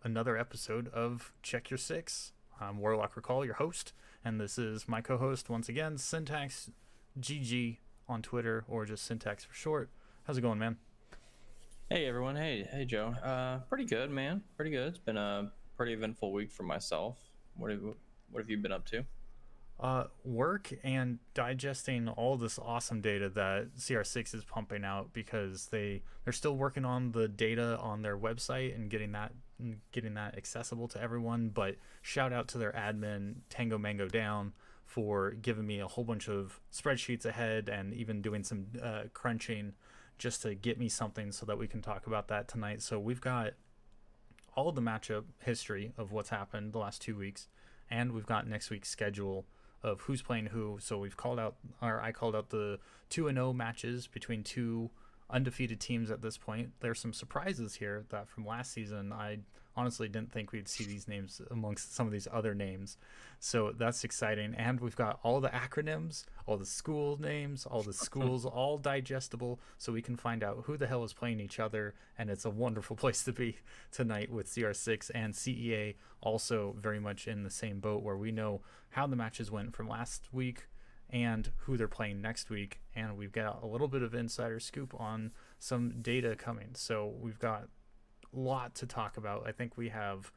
another episode of Check Your Six. I'm Warlock Recall, your host, and this is my co-host once again, Syntax GG on Twitter, or just Syntax for short. How's it going, man? Hey everyone, hey Joe. Pretty good, man. Pretty good. It's been a pretty eventful week for myself. What have you been up to? Work and digesting all this awesome data that CR6 is pumping out because they're still working on the data on their website and getting that accessible to everyone. But shout out to their admin Tango Mango Down for giving me a whole bunch of spreadsheets ahead and even doing some crunching just to get me something so that we can talk about that tonight. So we've got all of the matchup history of what's happened the last 2 weeks, and we've got next week's schedule of who's playing who. So we've called out, or I called out the 2-0 matches between two undefeated teams at this point. There's some surprises here that from last season I honestly didn't think we'd see these names amongst some of these other names. So that's exciting. And we've got all the acronyms, all the school names, all the schools, all digestible, so we can find out who the hell is playing each other. And it's a wonderful place to be tonight with CR6 and CEA also very much in the same boat, where we know how the matches went from last week and who they're playing next week. And we've got a little bit of insider scoop on some data coming. So we've got a lot to talk about. I think we have,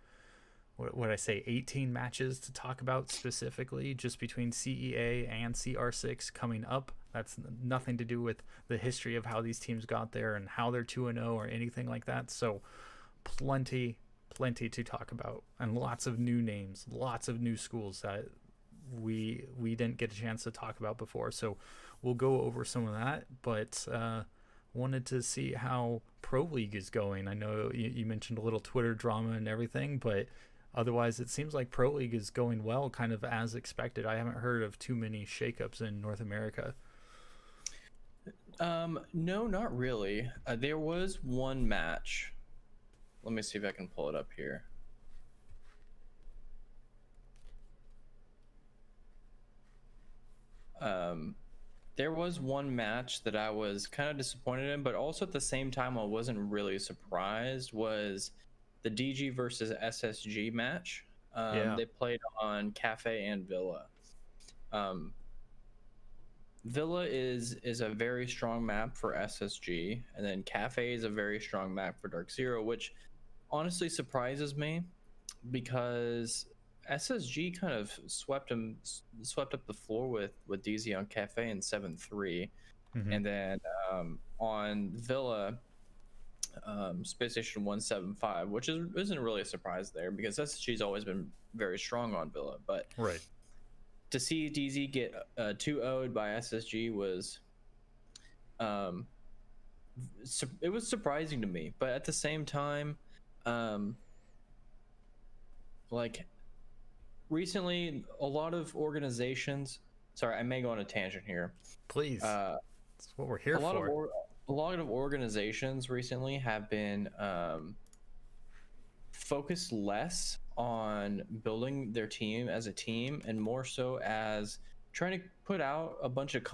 what I say, 18 matches to talk about specifically just between CEA and CR6 coming up. That's nothing to do with the history of how these teams got there and how they're 2-0 or anything like that. So plenty to talk about, and lots of new names, lots of new schools that we didn't get a chance to talk about before. So we'll go over some of that, but wanted to see how Pro League is going. I know you mentioned a little Twitter drama and everything, but otherwise it seems like Pro League is going well, kind of as expected. I haven't heard of too many shakeups in North America. No, not really. There was one match. Let me see if I can pull it up here. There was one match that I was kind of disappointed in, but also at the same time I wasn't really surprised, was the DG versus SSG match. Yeah. They played on Cafe and Villa. Um, Villa is a very strong map for SSG, and then Cafe is a very strong map for Dark Zero, which honestly surprises me because SSG kind of swept up the floor with DZ on Cafe in 7-3, Mm-hmm. and then on Villa, Space Station 175, which isn't really a surprise there because SSG's always been very strong on Villa, but Right. to see DZ get 2-0'd by SSG was it was surprising to me, but at the same time, like recently a lot of organizations, sorry, I may go on a tangent here. Please. That's what we're here a lot for. of a lot of organizations recently have been focused less on building their team as a team and more so as trying to put out a bunch of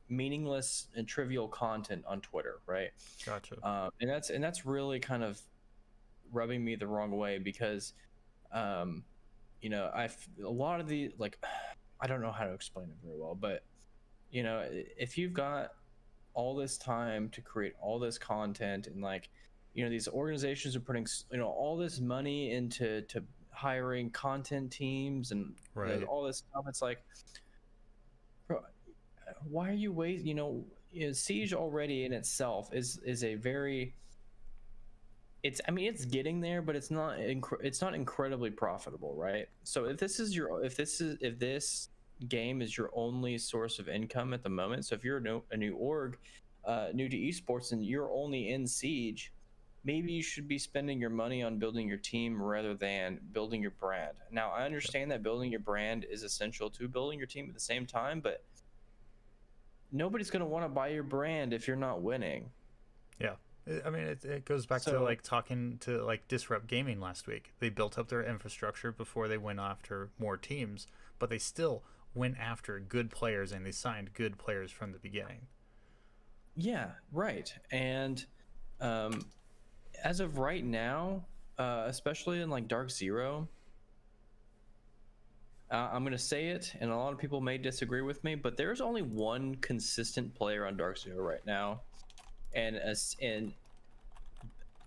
meaningless and trivial content on Twitter, right? Gotcha. And that's really kind of rubbing me the wrong way because a lot of the, like, I don't know how to explain it very well, but if you've got all this time to create all this content and, like, these organizations are putting all this money into hiring content teams and Right. all this stuff, it's like, bro, why are you wasting, Siege already in itself is a very, it's getting there, but it's not incredibly profitable, right? So if this game is your only source of income at the moment, so if you're a new org, new to esports, and you're only in Siege, maybe you should be spending your money on building your team rather than building your brand. Now, I understand that building your brand is essential to building your team at the same time, but nobody's going to want to buy your brand if you're not winning. Yeah. I mean, it goes back to like talking to like Disrupt Gaming last week. They built up their infrastructure before they went after more teams, but they still went after good players and they signed good players from the beginning. Yeah, right. And as of right now, especially in like Dark Zero, I'm gonna say it, and a lot of people may disagree with me, but there's only one consistent player on Dark Zero right now, and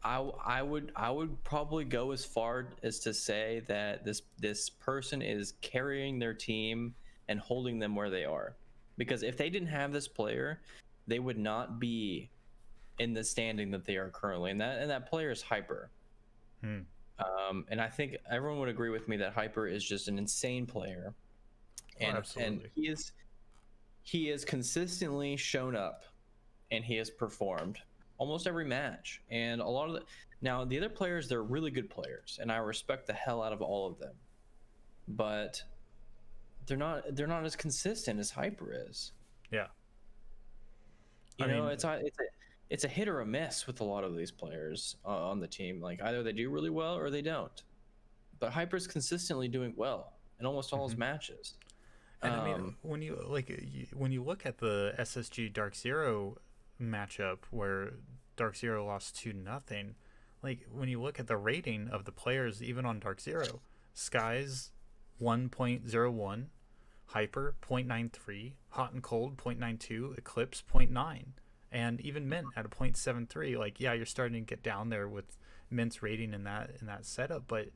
I would probably go as far as to say that this person is carrying their team and holding them where they are, because if they didn't have this player, they would not be in the standing that they are currently, and that player is Hyper. Hmm. And I think everyone would agree with me that Hyper is just an insane player, Oh, and absolutely. he has consistently shown up, and he has performed almost every match. And a lot of the other players, they're really good players, and I respect the hell out of all of them, but they're not as consistent as Hyper is. Yeah. I You know, mean, it's a hit or a miss with a lot of these players on the team. Like either they do really well or they don't. But Hyper's consistently doing well in almost all his mhm. matches. And I mean, Um, when you look at the SSG Dark Zero matchup where Dark Zero lost 2-0, like when you look at the rating of the players even on Dark Zero, Skies 1.01, Hyper 0.93, Hot and Cold 0.92, Eclipse 0.9, and even Mint at a 0.73. Like yeah, you're starting to get down there with Mint's rating in that setup, but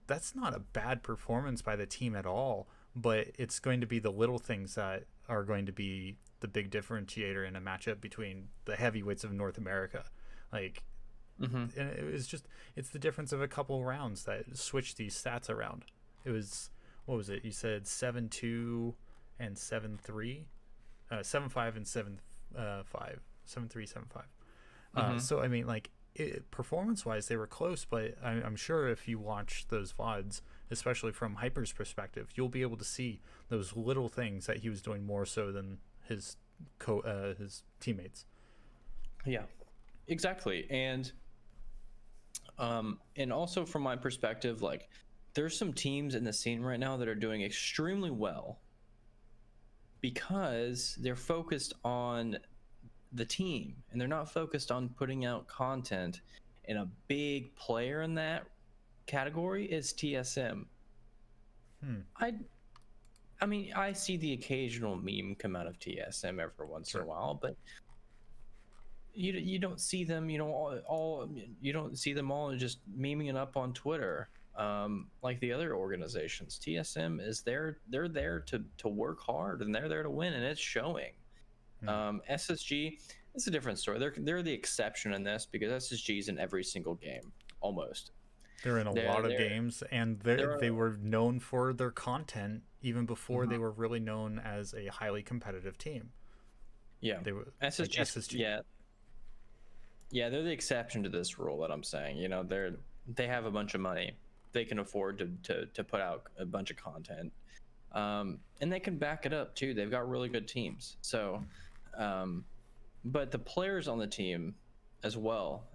that's not a bad performance by the team at all. But it's going to be the little things that are going to be the big differentiator in a matchup between the heavyweights of North America. Like, mhm. and it's the difference of a couple rounds that switch these stats around. It was, what was it? You said 7-2 and 7-3, 7-5 and 7-5, 7-3, 7-5. So I mean, like performance-wise, they were close, but I'm sure if you watch those VODs, especially from Hyper's perspective, you'll be able to see those little things that he was doing more so than his teammates. Yeah, exactly. And also from my perspective, like there's some teams in the scene right now that are doing extremely well because they're focused on the team and they're not focused on putting out content. And a big player in that category is TSM. Hmm. I I mean, I see the occasional meme come out of TSM every once in a Sure. while, but you don't see them, all you don't see them all just memeing it up on Twitter, like the other organizations. TSM is there; they're there to work hard, and they're there to win, and it's showing. Hmm. SSG, it's a different story. They're the exception in this because SSG is in every single game almost. They're in a They're lot of they're games, and they're they were known for their content even before Mhm. they were really known as a highly competitive team. Yeah, They were like SSG's SSG. yeah, they're the exception to this rule that I'm saying. They have a bunch of money. They can afford to put out a bunch of content. And they can back it up too. They've got really good teams. So, um, but the players on the team as well.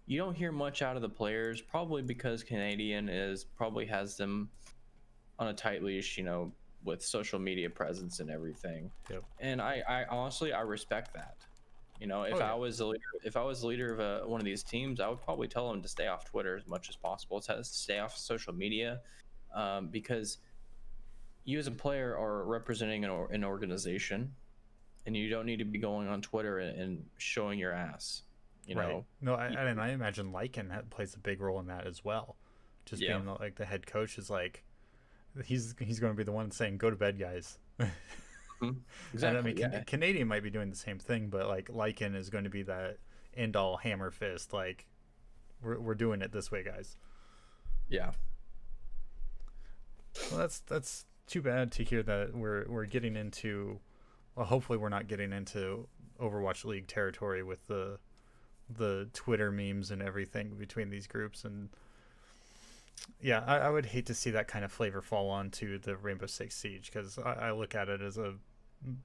You don't hear much out of the players, probably because Canadian is probably has them on a tight leash, with social media presence and everything. Yep. And I honestly I respect that. Oh If yeah. I was a leader, if I was the leader of one of these teams, I would probably tell them to stay off Twitter as much as possible, to stay off social media, because you as a player are representing an organization, and you don't need to be going on Twitter and showing your ass. You Right. know, No, You- and I imagine Lycan plays a big role in that as well. Just yeah, being like the head coach is like he's going to be the one saying go to bed, guys. Mhm. And I mean, Exactly. Yeah, Canadian might be doing the same thing, but like Lycan is going to be that end all hammer fist. Like we're doing it this way, guys. yeah, Well, that's too bad to hear that we're getting into. Well, hopefully we're not getting into Overwatch League territory with the Twitter memes and everything between these groups. And yeah, I would hate to see that kind of flavor fall onto the Rainbow Six Siege because I look at it as a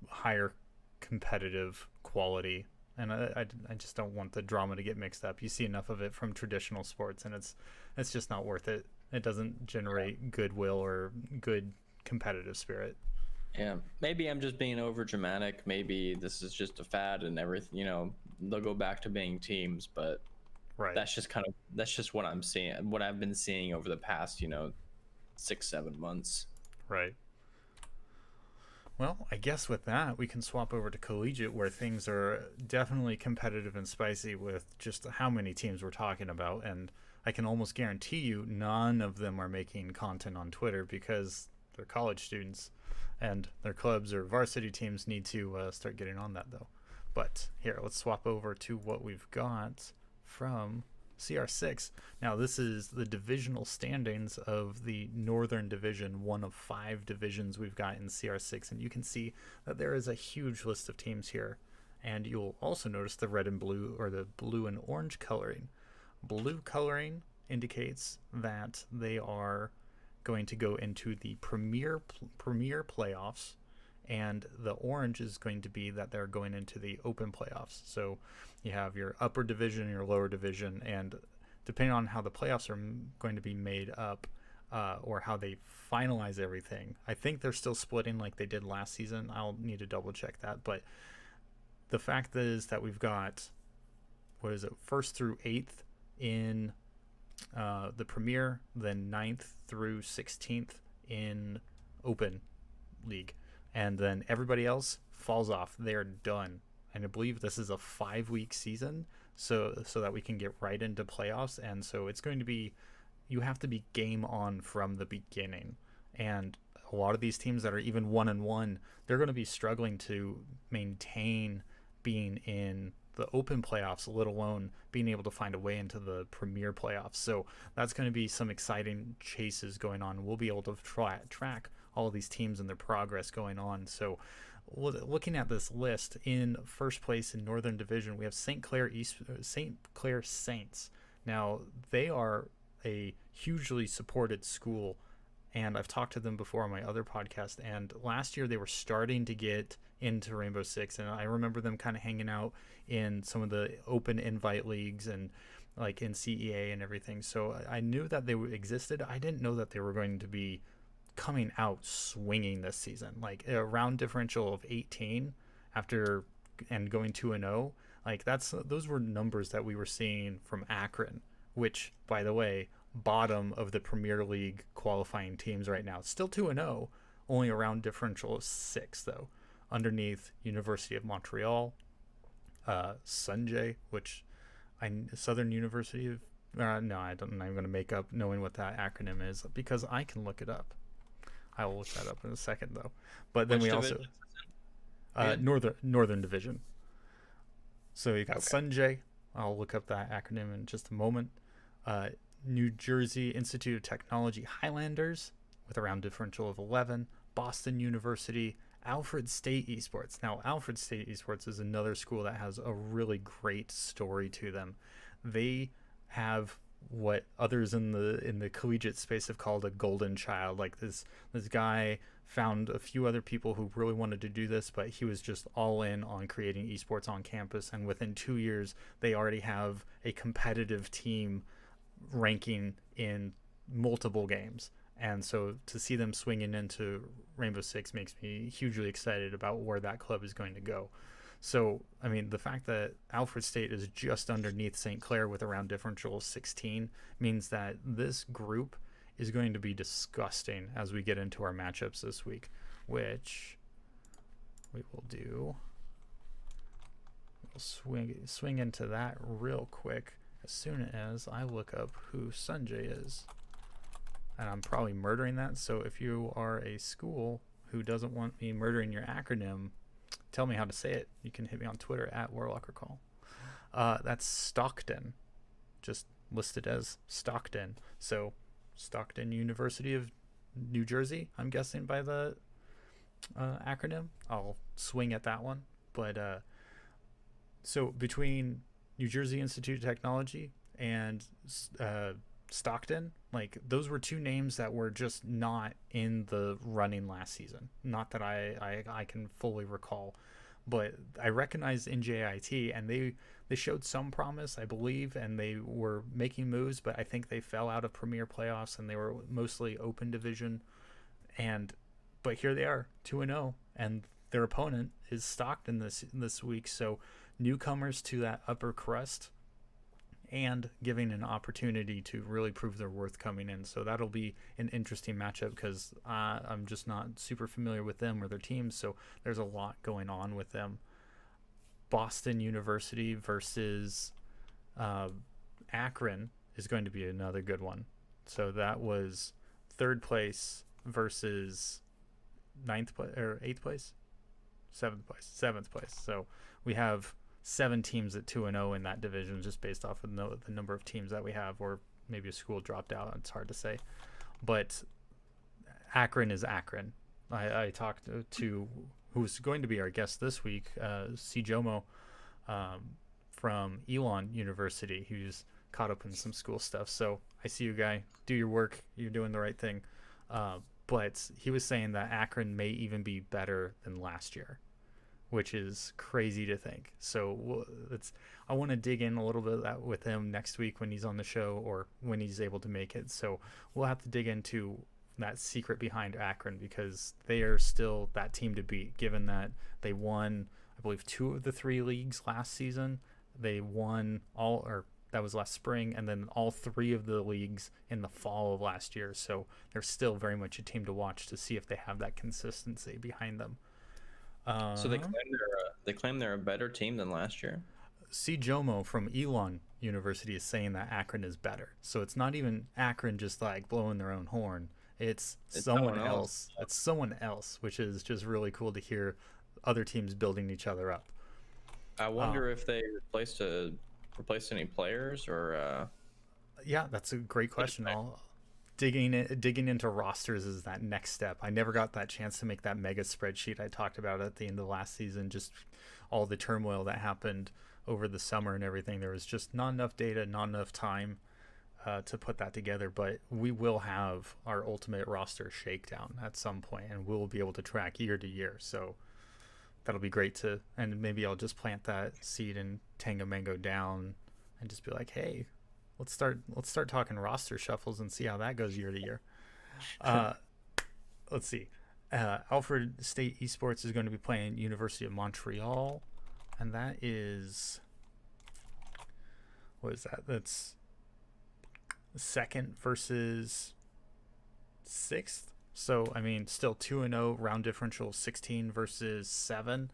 higher competitive quality. And I just don't want the drama to get mixed up. You see enough of it from traditional sports, and it's just not worth it. It doesn't generate goodwill or good competitive spirit. yeah. Maybe I'm just being over dramatic. Maybe this is just a fad and everything. They'll go back to being teams, but Right. That's just what I'm seeing, what I've been seeing over the past 6-7 months. Right. Well, I guess with that, we can swap over to collegiate, where things are definitely competitive and spicy with just how many teams we're talking about. And I can almost guarantee you none of them are making content on Twitter because they're college students and their clubs or varsity teams need to start getting on that, though. But here, let's swap over to what we've got from CR6. Now, this is the divisional standings of the Northern Division, one of 5 divisions we've got in CR6. And you can see that there is a huge list of teams here. And you'll also notice the red and blue, or the blue and orange coloring. Blue coloring indicates that they are going to go into the premier playoffs, and the orange is going to be that they're going into the open playoffs. So you have your upper division and your lower division, and depending on how the playoffs are going to be made up, or how they finalize everything, I think they're still splitting like they did last season. I'll need to double check that, but the fact is that we've got, what is it, first through eighth in the premier, then 9th through 16th in open league, and then everybody else falls off. They're done. And I believe this is a 5-week season, so that we can get right into playoffs. And so it's going to be, you have to be game on from the beginning. And a lot of these teams that are even 1-1, they're going to be struggling to maintain being in the open playoffs, let alone being able to find a way into the premier playoffs. So that's going to be some exciting chases going on. We'll be able to track all of these teams and their progress going on. So looking at this list, in first place in Northern Division, we have St. Clair Saints. Now, they are a hugely supported school, and I've talked to them before on my other podcast, and last year they were starting to get into Rainbow Six, and I remember them kind of hanging out in some of the open invite leagues and like in CEA and everything. So I knew that they existed. I didn't know that they were going to be coming out swinging this season, like a round differential of 18 after, and going 2-0. Like those were numbers that we were seeing from Akron, which, by the way, bottom of the Premier League qualifying teams right now. Still 2-0, only a round differential of 6 though. Underneath University of Montreal, Sunjay, which Southern University of, no, I'm going to make up knowing what that acronym is because I can look it up. I will look that up in a second though. But then we also Northern Division. So you got Sunjay. I'll look up that acronym in just a moment. New Jersey Institute of Technology Highlanders with a round differential of 11. Boston University. Alfred State Esports. Now, Alfred State Esports is another school that has a really great story to them. They have what others in the collegiate space have called a golden child. Like this guy found a few other people who really wanted to do this, but he was just all in on creating esports on campus, and within 2 years they already have a competitive team ranking in multiple games. And so to see them swinging into Rainbow Six makes me hugely excited about where that club is going to go. So, I mean, the fact that Alfred State is just underneath St. Clair with a round differential of 16 means that this group is going to be disgusting as we get into our matchups this week, which we will do. We'll swing into that real quick as soon as I look up who Sunjay is. And I'm probably murdering that, so if you are a school who doesn't want me murdering your acronym, tell me how to say it. You can hit me on Twitter at WarlockerCall. That's Stockton, just listed as Stockton. So Stockton University of New Jersey, I'm guessing by the acronym. I'll swing at that one. But so between New Jersey Institute of Technology and Stockton, like those were 2 names that were just not in the running last season. Not that I can fully recall, but I recognized NJIT, and they showed some promise, I believe, and they were making moves, but I think they fell out of premier playoffs and they were mostly open division. But here they are, 2-0, and their opponent is Stockton this week. So newcomers to that upper crust, and giving an opportunity to really prove their worth coming in. So that'll be an interesting matchup because I'm just not super familiar with them or their teams. So there's a lot going on with them. Boston University versus uh, Akron is going to be another good one. So that was third place versus ninth place or eighth place, seventh place. So we have 7 teams at 2-0 in that division, just based off of the number of teams that we have, or maybe a school dropped out. It's hard to say, but Akron is Akron. I talked to who's going to be our guest this week, C. Jomo, from Elon University, who's caught up in some school stuff. So I see you, guy. Do your work. You're doing the right thing. But he was saying that Akron may even be better than last year, which is crazy to think. So I want to dig in a little bit of that with him next week when he's on the show or when he's able to make it. So we'll have to dig into that secret behind Akron because they are still that team to beat, given that they won, I believe, 2 of the 3 leagues last season. They won that was last spring, and then all 3 of the leagues in the fall of last year. So they're still very much a team to watch to see if they have that consistency behind them. So they claim they're a better team than last year. C. Jomo from Elon University is saying that Akron is better. So it's not even Akron just like blowing their own horn. It's someone else. It's someone else, which is just really cool to hear other teams building each other up. I wonder if they replaced any players or. Yeah, that's a great question. Digging into rosters is that next step. I never got that chance to make that mega spreadsheet I talked about at the end of last season. Just all the turmoil that happened over the summer and everything. There was just not enough data, not enough time to put that together. But we will have our ultimate roster shakedown at some point, and we'll be able to track year to year. So that'll be great and maybe I'll just plant that seed in Tango Mango down and just be like, hey, let's start talking roster shuffles and see how that goes year to year. Let's see. Alfred State Esports is going to be playing University of Montreal, and that is, what is that? That's 2nd versus 6th. So I mean, still 2-0, round differential 16 versus 7.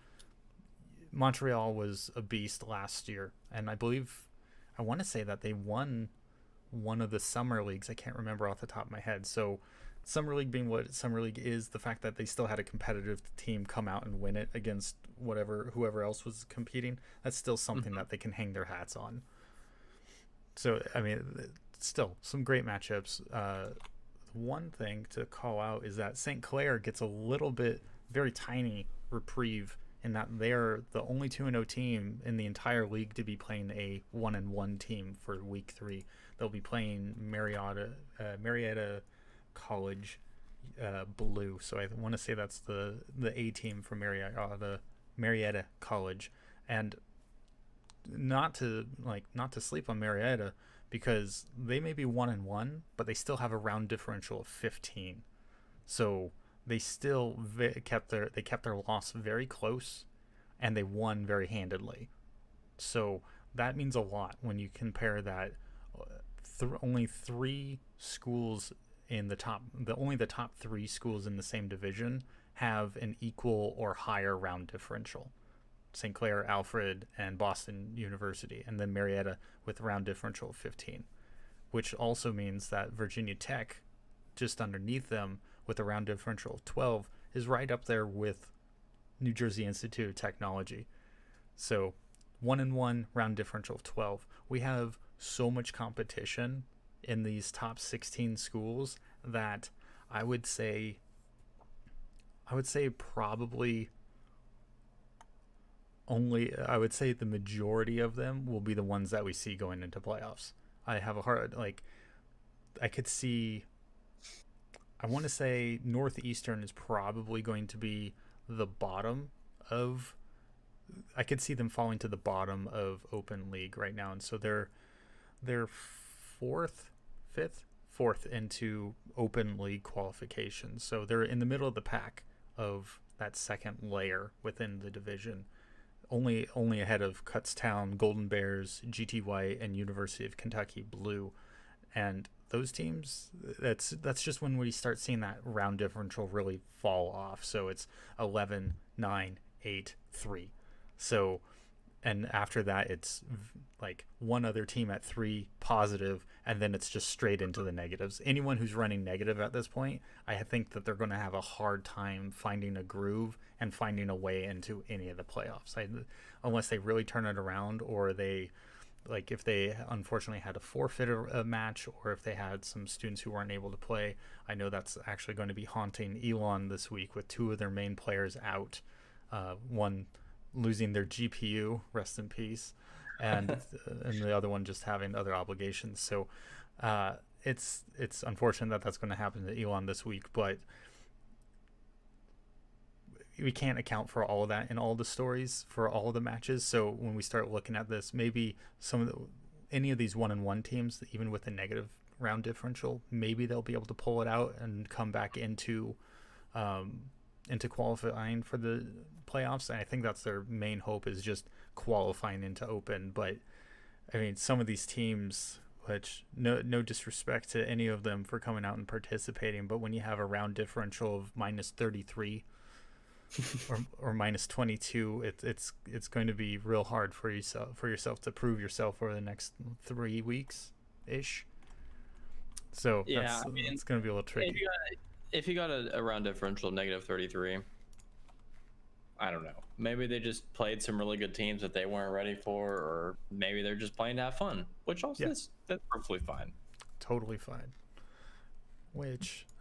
Montreal was a beast last year, and I want to say that they won one of the summer leagues. I can't remember off the top of my head. So summer league being what summer league is, the fact that they still had a competitive team come out and win it against whoever else was competing, that's still something that they can hang their hats on. So I mean, still some great matchups. One thing to call out is that St. Clair gets a little bit, very tiny reprieve in that they're the only 2-0 team in the entire league to be playing a 1-1 team for week 3. They'll be playing Marietta College Blue. So I want to say that's the A team from Marietta College, and not to sleep on Marietta, because they may be 1-1, but they still have a round differential of 15. So they still kept their loss very close, and they won very handedly. So that means a lot when you compare that only 3 schools in the top 3 schools in the same division have an equal or higher round differential. St. Clair, Alfred, and Boston University, and then Marietta with a round differential of 15, which also means that Virginia Tech, just underneath them with a round differential of 12, is right up there with New Jersey Institute of Technology. So 1-1, round differential of 12. We have so much competition in these top 16 schools that I would say probably I would say the majority of them will be the ones that we see going into playoffs. I have a hard, I could see, I want to say Northeastern is probably going to be the bottom of, I could see them falling to the bottom of Open League right now. And so they're fourth into Open League qualification. So they're in the middle of the pack of that second layer within the division. only ahead of Kutztown, Golden Bears, GT White, and University of Kentucky Blue. And those teams, that's just when we start seeing that round differential really fall off. So it's 11, 9, 8, 3. So, and after that it's like one other team at 3 positive, and then it's just straight into the negatives. Anyone who's running negative at this point, I think that they're going to have a hard time finding a groove and finding a way into any of the playoffs. Unless they really turn it around, or they, like, if they unfortunately had to forfeit a match, or if they had some students who weren't able to play. I know that's actually going to be haunting Elon this week with 2 of their main players out. One losing their GPU, rest in peace, and and the other one just having other obligations. So it's unfortunate that that's going to happen to Elon this week, but we can't account for all of that in all the stories for all of the matches. So when we start looking at this, maybe any of these 1-1 teams, even with a negative round differential, maybe they'll be able to pull it out and come back into qualifying for the playoffs. And I think that's their main hope, is just qualifying into open. But I mean, some of these teams, which no disrespect to any of them for coming out and participating, but when you have a round differential of -33 or -22, it's going to be real hard for yourself to prove yourself over the next 3 weeks ish. So Yeah, I mean, it's going to be a little tricky. if you got a round differential -33, I don't know. Maybe they just played some really good teams that they weren't ready for, or maybe they're just playing to have fun, which also that's perfectly fine. Totally fine.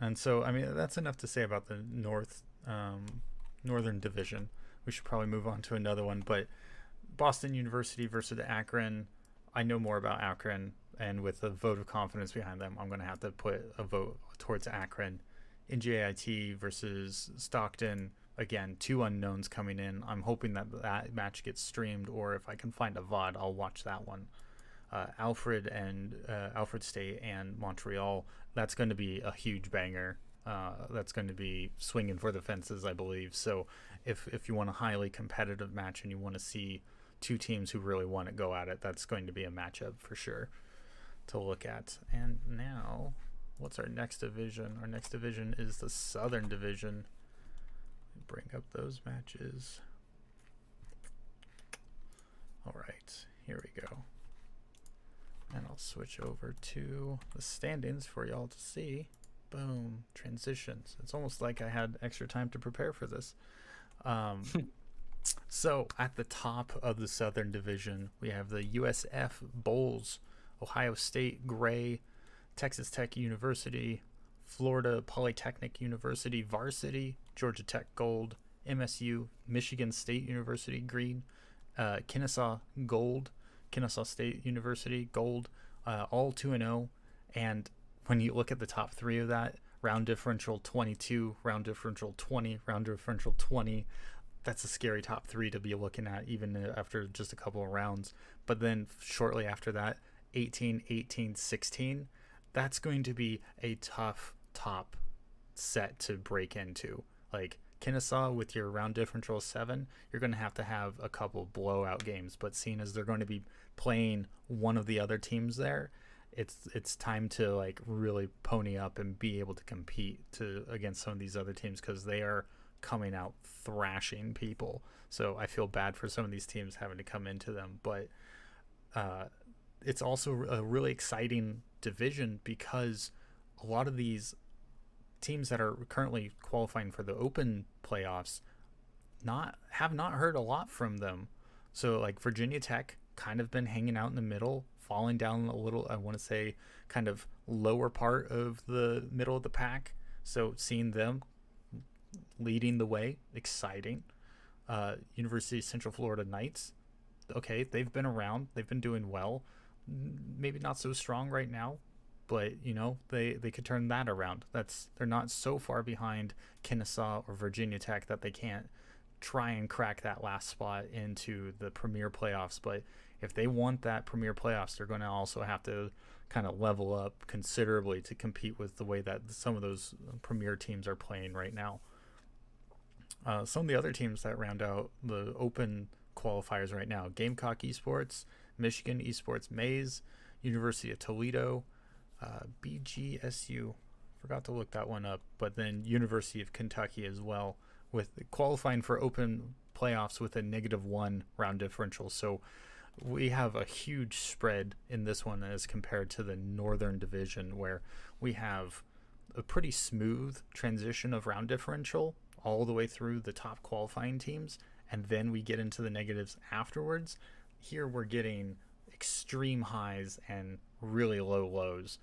And so I mean, that's enough to say about the Northern Division. We should probably move on to another one. But Boston University versus Akron. I know more about Akron, and with a vote of confidence behind them, I'm going to have to put a vote towards Akron. NJIT versus Stockton. Again, 2 unknowns coming in. I'm hoping that match gets streamed, or if I can find a VOD, I'll watch that one. Alfred State and Montreal. That's going to be a huge banger. That's going to be swinging for the fences, I believe. So if you want a highly competitive match and you want to see 2 teams who really want to go at it, that's going to be a matchup for sure to look at. And now, what's our next division? Our next division is the Southern Division. Bring up those matches. All right, here we go. And I'll switch over to the standings for y'all to see. Boom, transitions. It's almost like I had extra time to prepare for this. So at the top of the Southern Division, we have the USF Bulls, Ohio State Gray, Texas Tech University, Florida Polytechnic University Varsity, Georgia Tech Gold, MSU, Michigan State University Green, Kennesaw Gold, Kennesaw State University Gold, all 2-0. And when you look at the top 3 of that, round differential 22, round differential 20, round differential 20, that's a scary top 3 to be looking at even after just a couple of rounds. But then shortly after that, 18, 18, 16, that's going to be a tough top set to break into. Like Kennesaw with your round differential 7, you're going to have a couple blowout games. But seeing as they're going to be playing one of the other teams there, it's time to like really pony up and be able to compete against some of these other teams, because they are coming out thrashing people. So I feel bad for some of these teams having to come into them, but it's also a really exciting division, because a lot of these teams that are currently qualifying for the open playoffs have not heard a lot from them. So like Virginia Tech kind of been hanging out in the middle, falling down a little, I want to say kind of lower part of the middle of the pack. So seeing them leading the way, exciting. University of Central Florida Knights, okay, they've been around, they've been doing well, maybe not so strong right now, but you know, they could turn that around. They're not so far behind Kennesaw or Virginia Tech that they can't try and crack that last spot into the premier playoffs. But if they want that premier playoffs, they're going to also have to kind of level up considerably to compete with the way that some of those premier teams are playing right now. Some of the other teams that round out the open qualifiers right now: Gamecock Esports, Michigan Esports Maze, University of Toledo, BGSU. Forgot to look that one up, but then University of Kentucky as well, with qualifying for open playoffs with a -1 round differential. So we have a huge spread in this one as compared to the Northern Division, where we have a pretty smooth transition of round differential all the way through the top qualifying teams, and then we get into the negatives afterwards. Here we're getting extreme highs and really low lows,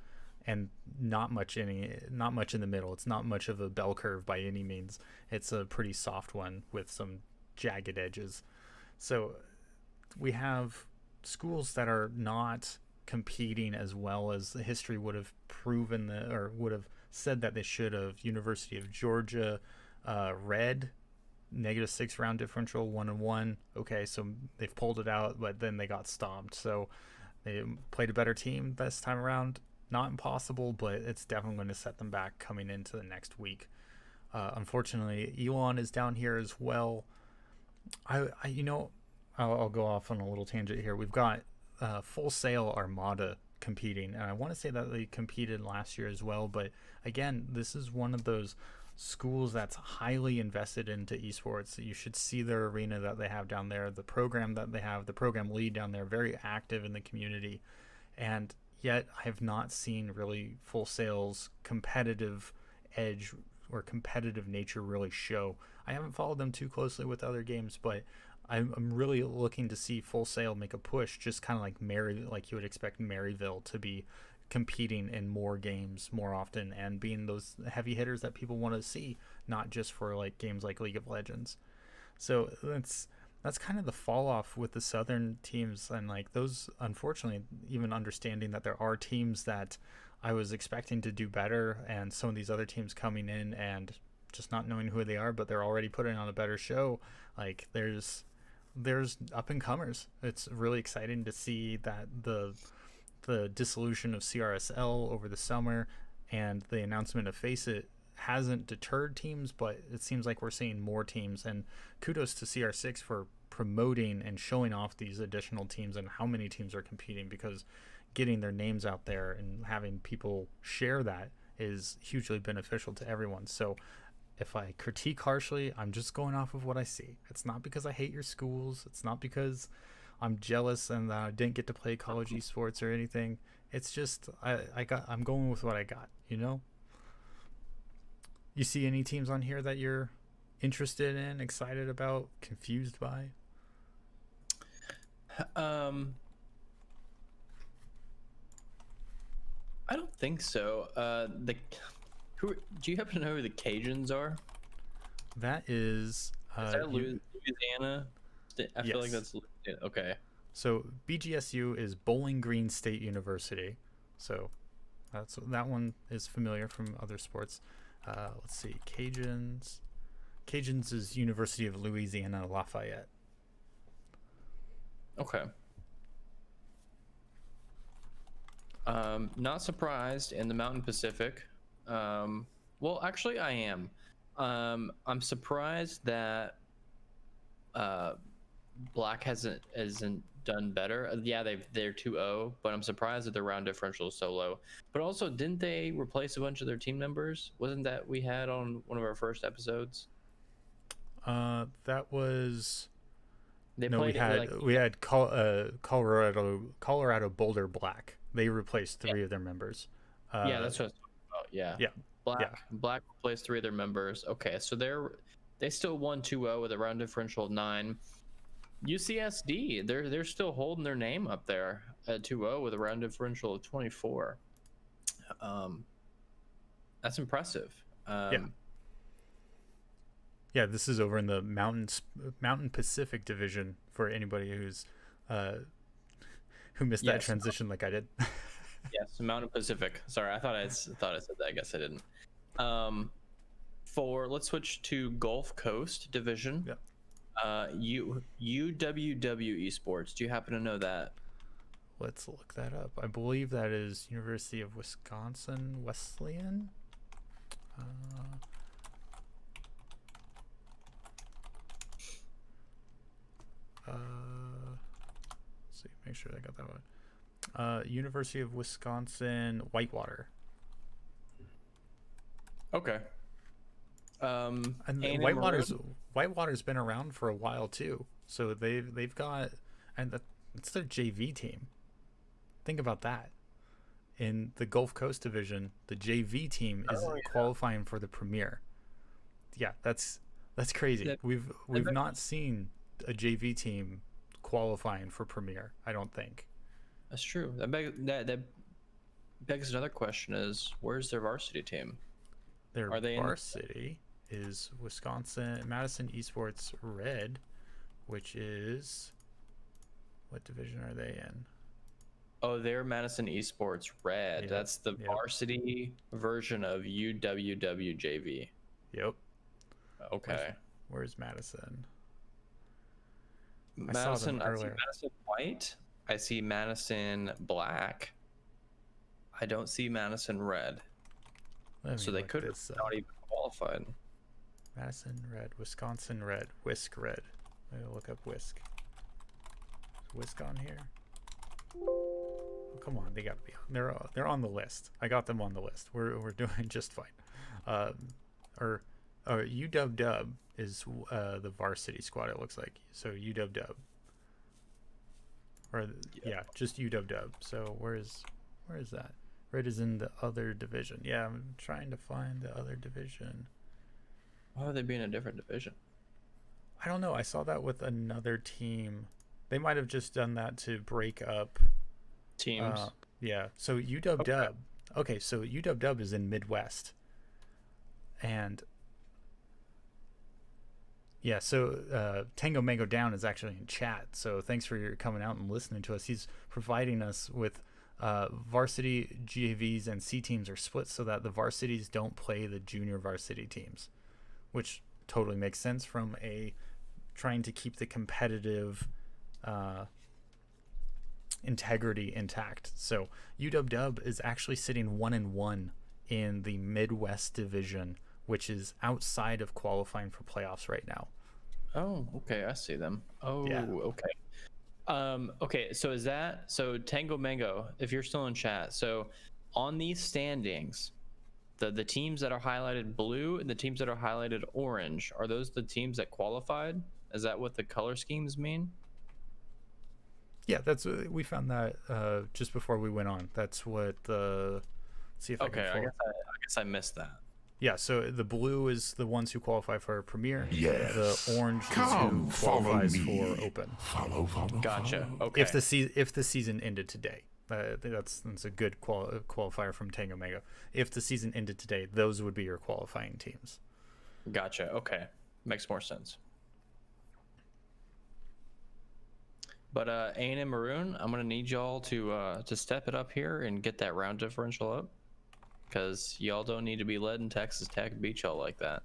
and not much in the middle. It's not much of a bell curve by any means. It's a pretty soft one with some jagged edges. So we have schools that are not competing as well as the history would have proven or would have said that they should have. University of Georgia, red, -6 round differential, 1-1. Okay, so they've pulled it out, but then they got stomped. So they played a better team this time around. Not impossible, but it's definitely going to set them back coming into the next week. Unfortunately, Elon is down here as well. I'll go off on a little tangent here. We've got Full Sail Armada competing, and I want to say that they competed last year as well. But again, this is one of those schools that's highly invested into esports. You should see their arena that they have down there, the program that they have, the program lead down there, very active in the community. And yet I have not seen really Full Sail's competitive edge or competitive nature really show. I haven't followed them too closely with other games, but I'm really looking to see Full Sail make a push, just kind of like you would expect Maryville to be competing in more games more often and being those heavy hitters that people want to see, not just for like games like League of Legends. So that's kind of the fall off with the southern teams, and like those, unfortunately, even understanding that there are teams that I was expecting to do better, and some of these other teams coming in and just not knowing who they are, but they're already putting on a better show. Like there's up and comers. It's really exciting to see that the dissolution of CRSL over the summer and the announcement of Face It hasn't deterred teams, but it seems like we're seeing more teams. And kudos to CR6 for promoting and showing off these additional teams and how many teams are competing, because getting their names out there and having people share that is hugely beneficial to everyone. So if I critique harshly, I'm just going off of what I see. It's not because I hate your schools. It's not because I'm jealous and I didn't get to play college esports or anything. It's just I'm going with what I got, you know? You see any teams on here that you're interested in, excited about, confused by? I don't think so. Who do you happen to know who the Cajuns are? That is That Louisiana? I feel like yes. that's okay. So BGSU is Bowling Green State University. So that one is familiar from other sports. Let's see, Cajuns. Cajuns is University of Louisiana Lafayette. Okay. Not surprised in the Mountain Pacific. Well, actually, I am. I'm surprised that Black hasn't done better. Yeah, they're 2-0, but I'm surprised that their round differential is so low. But also, didn't they replace a bunch of their team members? Wasn't that we had on one of our first episodes? That was They no, played we had Colorado Boulder Black. They replaced 3 of their members. Yeah, that's what I was talking about. Yeah. Yeah. Black replaced 3 of their members. Okay, so they still won 2-0 with a round differential of 9. UCSD, they're still holding their name up there at 2-0 with a round differential of 24. That's impressive. Yeah, this is over in the Mountain Pacific Division for anybody who's who missed that transition like I did. Yes, Mountain Pacific. Sorry, I thought I said that. I guess I didn't. Let's switch to Gulf Coast Division. Yeah. UWW Esports. Do you happen to know that? Let's look that up. I believe that is University of Wisconsin Wesleyan. Let's see, make sure I got that one. University of Wisconsin Whitewater. Okay. And A&M Whitewater's been around for a while too. So they've got, and it's their JV team. Think about that. In the Gulf Coast Division, the JV team is qualifying for the Premier. Yeah, that's crazy. That, We've not seen a JV team qualifying for Premier. I don't think. that's true. That begs another question: is where's their varsity team? Their Are they varsity is Wisconsin Madison Esports Red, which is, what division are they in? Oh, they're Madison Esports Red. Yep, That's the varsity version of UWWJV. Yep. Okay. Where's Madison? Madison, I saw them I see earlier. Madison White. I see Madison Black. I don't see Madison Red. So they could have not even qualified. Madison Red, Wisconsin Red, Whisk Red. I'm gonna look up Whisk. Is Whisk on here? Oh, come on, they gotta be on. They're on the list. I got them on the list. We're doing just fine. Or UW is the varsity squad. It looks like so UW. Or yeah, just UW. So where is that? Red is in the other division. Yeah, I'm trying to find the other division. Why would they be in a different division? I don't know. I saw that with another team. They might have just done that to break up Teams. Yeah. So UW. Okay, so UW is in Midwest. And yeah, so Tango Mango Down is actually in chat. So thanks for your coming out and listening to us. He's providing us with varsity GAVs and C teams are split so that the varsities don't play the junior varsity teams, which totally makes sense from a trying to keep the competitive integrity intact. So UW is actually sitting 1-1 in the Midwest Division, which is outside of qualifying for playoffs right now. Oh, okay, I see them. Oh, yeah. Okay. Okay, so is that so Tango Mango, if you're still in chat, so on these standings, the teams that are highlighted blue and the teams that are highlighted orange, are those the teams that qualified? Is that what the color schemes mean? Yeah, that's we found that just before we went on. That's what the let's see if I can I guess I missed that. Yeah, so the blue is the ones who qualify for Premier. Yes. The orange is who qualifies for Open. Follow. Gotcha. Follow. Okay. If the season ended today, that's a good qualifier from Tango Mango. If the season ended today, those would be your qualifying teams. Gotcha. Okay, makes more sense. But A&M Maroon, I'm gonna need y'all to step it up here and get that round differential up, because y'all don't need to be letting Texas Tech beat y'all like that.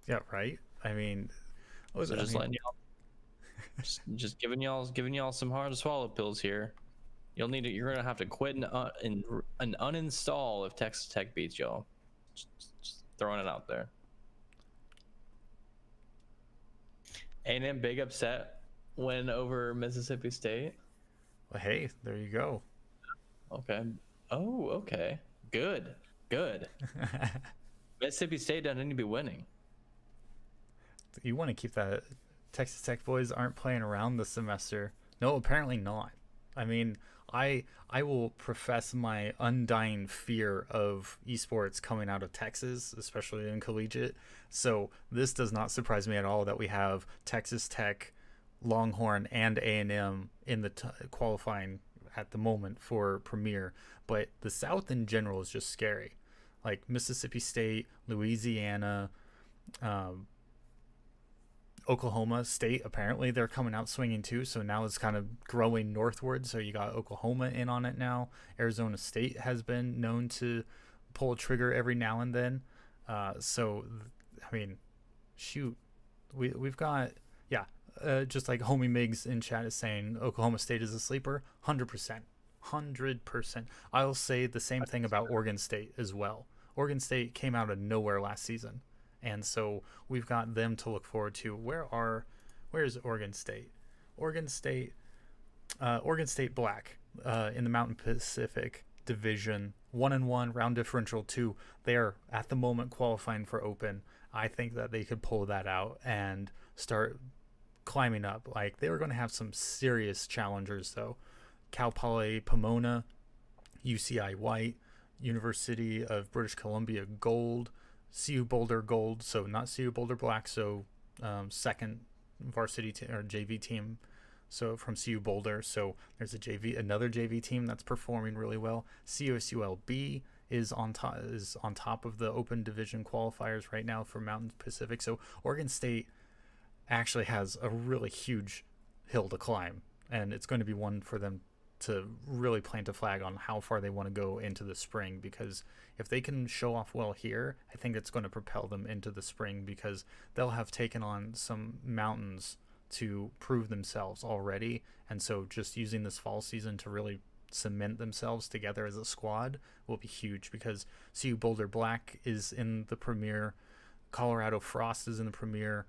Yeah, right. I mean, letting y'all, just giving y'all some hard to swallow pills here. You're gonna have to quit and uninstall if Texas Tech beats y'all. Just throwing it out there. A&M big upset win over Mississippi State. Well, hey, there you go. Okay. Oh, okay. Good. Mississippi State doesn't need to be winning. You want to keep that. Texas Tech boys aren't playing around this semester. No, apparently not. I mean, I will profess my undying fear of esports coming out of Texas, especially in collegiate. So this does not surprise me at all that we have Texas Tech, Longhorn, and A&M in the qualifying at the moment for Premier. But the South in general is just scary. Like Mississippi State, Louisiana, Oklahoma State, apparently they're coming out swinging too, so now it's kind of growing northward. So you got Oklahoma in on it now. Arizona State has been known to pull a trigger every now and then. So I mean, shoot, we've got just like Homie Migs in chat is saying Oklahoma State is a sleeper. 100%. I'll say the same thing about Oregon State as well. Oregon State came out of nowhere last season And so we've got them to look forward to. Where's Oregon State? Oregon State, Oregon State Black in the Mountain Pacific Division, 1-1 round differential 2. They are at the moment qualifying for Open. I think that they could pull that out and start climbing up. Like, they were going to have some serious challengers though. Cal Poly Pomona, UCI White, University of British Columbia Gold, CU Boulder Gold, so not CU Boulder Black, so second varsity or JV team, so from CU Boulder. So there's another JV team that's performing really well. CUSULB is on top of the Open Division qualifiers right now for Mountain Pacific. So Oregon State actually has a really huge hill to climb, and it's going to be one for them to really plant a flag on how far they want to go into the spring, because if they can show off well here, I think it's going to propel them into the spring, because they'll have taken on some mountains to prove themselves already. And so just using this fall season to really cement themselves together as a squad will be huge, because CU Boulder Black is in the Premier, Colorado Frost is in the Premier,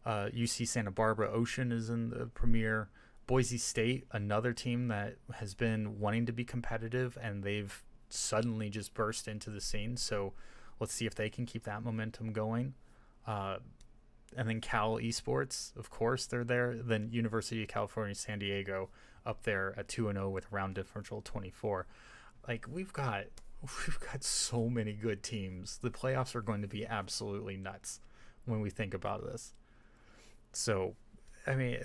UC Santa Barbara Ocean is in the Premier, Boise State, another team that has been wanting to be competitive, and they've suddenly just burst into the scene. So let's see if they can keep that momentum going. And then Cal Esports, of course, they're there. Then University of California, San Diego, up there at 2-0 with round differential 24. Like, we've got so many good teams. The playoffs are going to be absolutely nuts when we think about this. So I mean,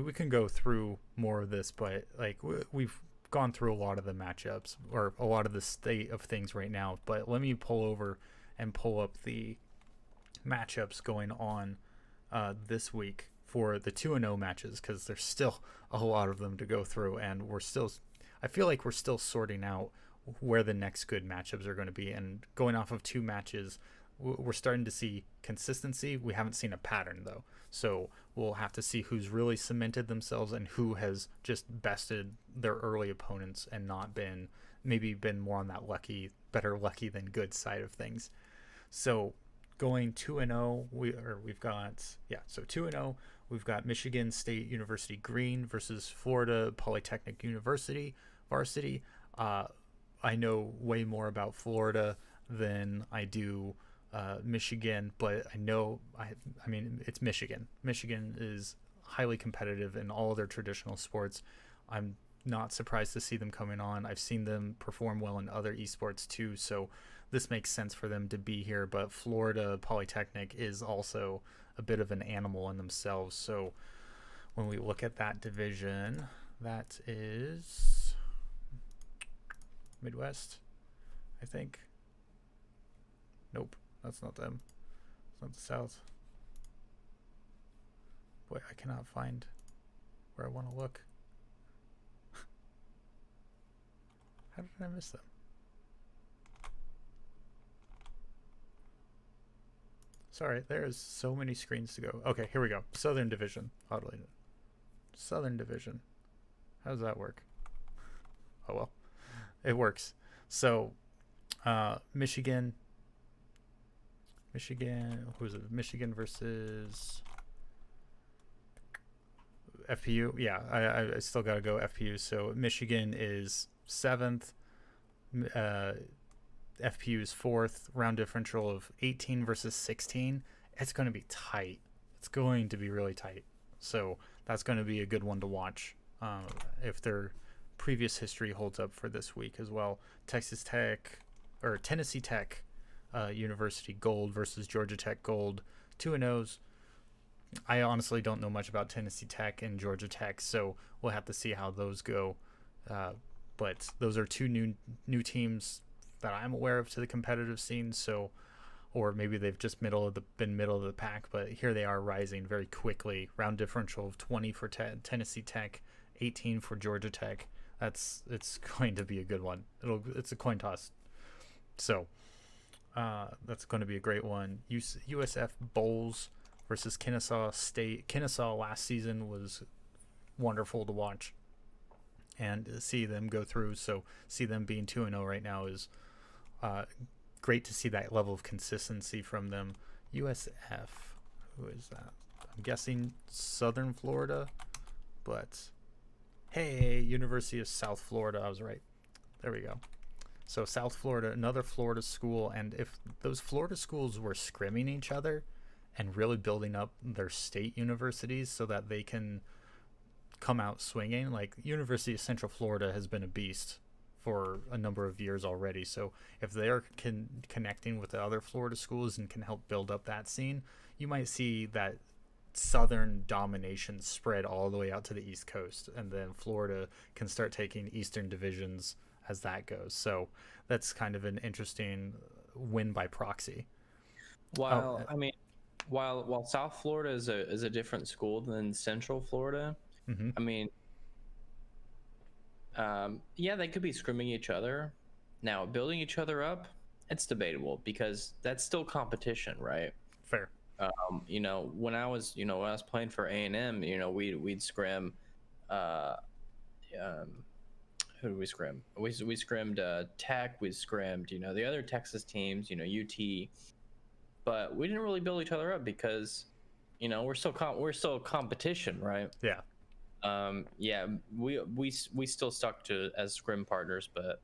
we can go through more of this, but like we've gone through a lot of the matchups or a lot of the state of things right now. But let me pull over and pull up the matchups going on this week for the 2-0 matches, because there's still a lot of them to go through, and I feel like we're still sorting out where the next good matchups are going to be. And going off of 2 matches, we're starting to see consistency. We haven't seen a pattern though, so we'll have to see who's really cemented themselves and who has just bested their early opponents and not been more on that better lucky than good side of things. So going 2-0, we've got 2-0. We've got Michigan State University Green versus Florida Polytechnic University varsity. I know way more about Florida than I do Michigan, but I mean, it's Michigan. Michigan is highly competitive in all of their traditional sports. I'm not surprised to see them coming on. I've seen them perform well in other esports too, so this makes sense for them to be here. But Florida Polytechnic is also a bit of an animal in themselves. So when we look at that division, that is Midwest, I think. Nope, that's not them. It's not the South. Boy, I cannot find where I want to look. How did I miss them? Sorry, there's so many screens to go. Okay, here we go. Southern Division. Oddly. Southern Division. How does that work? Oh well. It works. So, Michigan, who is it? Michigan versus FPU. Yeah, I still got to go FPU. So Michigan is 7th. FPU is 4th. Round differential of 18 versus 16. It's going to be tight. It's going to be really tight. So that's going to be a good one to watch if their previous history holds up for this week as well. Tennessee Tech University Gold versus Georgia Tech Gold. 2-0s. I honestly don't know much about Tennessee Tech and Georgia Tech, so we'll have to see how those go. But those are 2 new teams that I'm aware of to the competitive scene. So, or maybe they've just been middle of the pack, but here they are rising very quickly. Round differential of 20 for Tennessee Tech, 18 for Georgia Tech. It's going to be a good one. It's a coin toss. So that's going to be a great one. USF Bowls versus Kennesaw State. Kennesaw last season was wonderful to watch and see them go through. So see them being 2-0 right now is great to see that level of consistency from them. USF. Who is that? I'm guessing Southern Florida, but hey, University of South Florida. I was right. There we go. So South Florida, another Florida school, and if those Florida schools were scrimming each other and really building up their state universities so that they can come out swinging, like University of Central Florida has been a beast for a number of years already. So if they're connecting with the other Florida schools and can help build up that scene, you might see that southern domination spread all the way out to the East Coast, and then Florida can start taking Eastern divisions as that goes. So that's kind of an interesting win by proxy. Oh, While I mean, while South Florida is a different school than Central Florida, mm-hmm. I mean, yeah, they could be scrimming each other. Now, building each other up, it's debatable because that's still competition, right? Fair. When I was playing for A&M, we'd scrim. Uh, um, who did we scrim? We scrimmed Tech. We scrimmed, the other Texas teams, UT. But we didn't really build each other up because, we're still competition, right? Yeah. Yeah, we still stuck to as scrim partners, but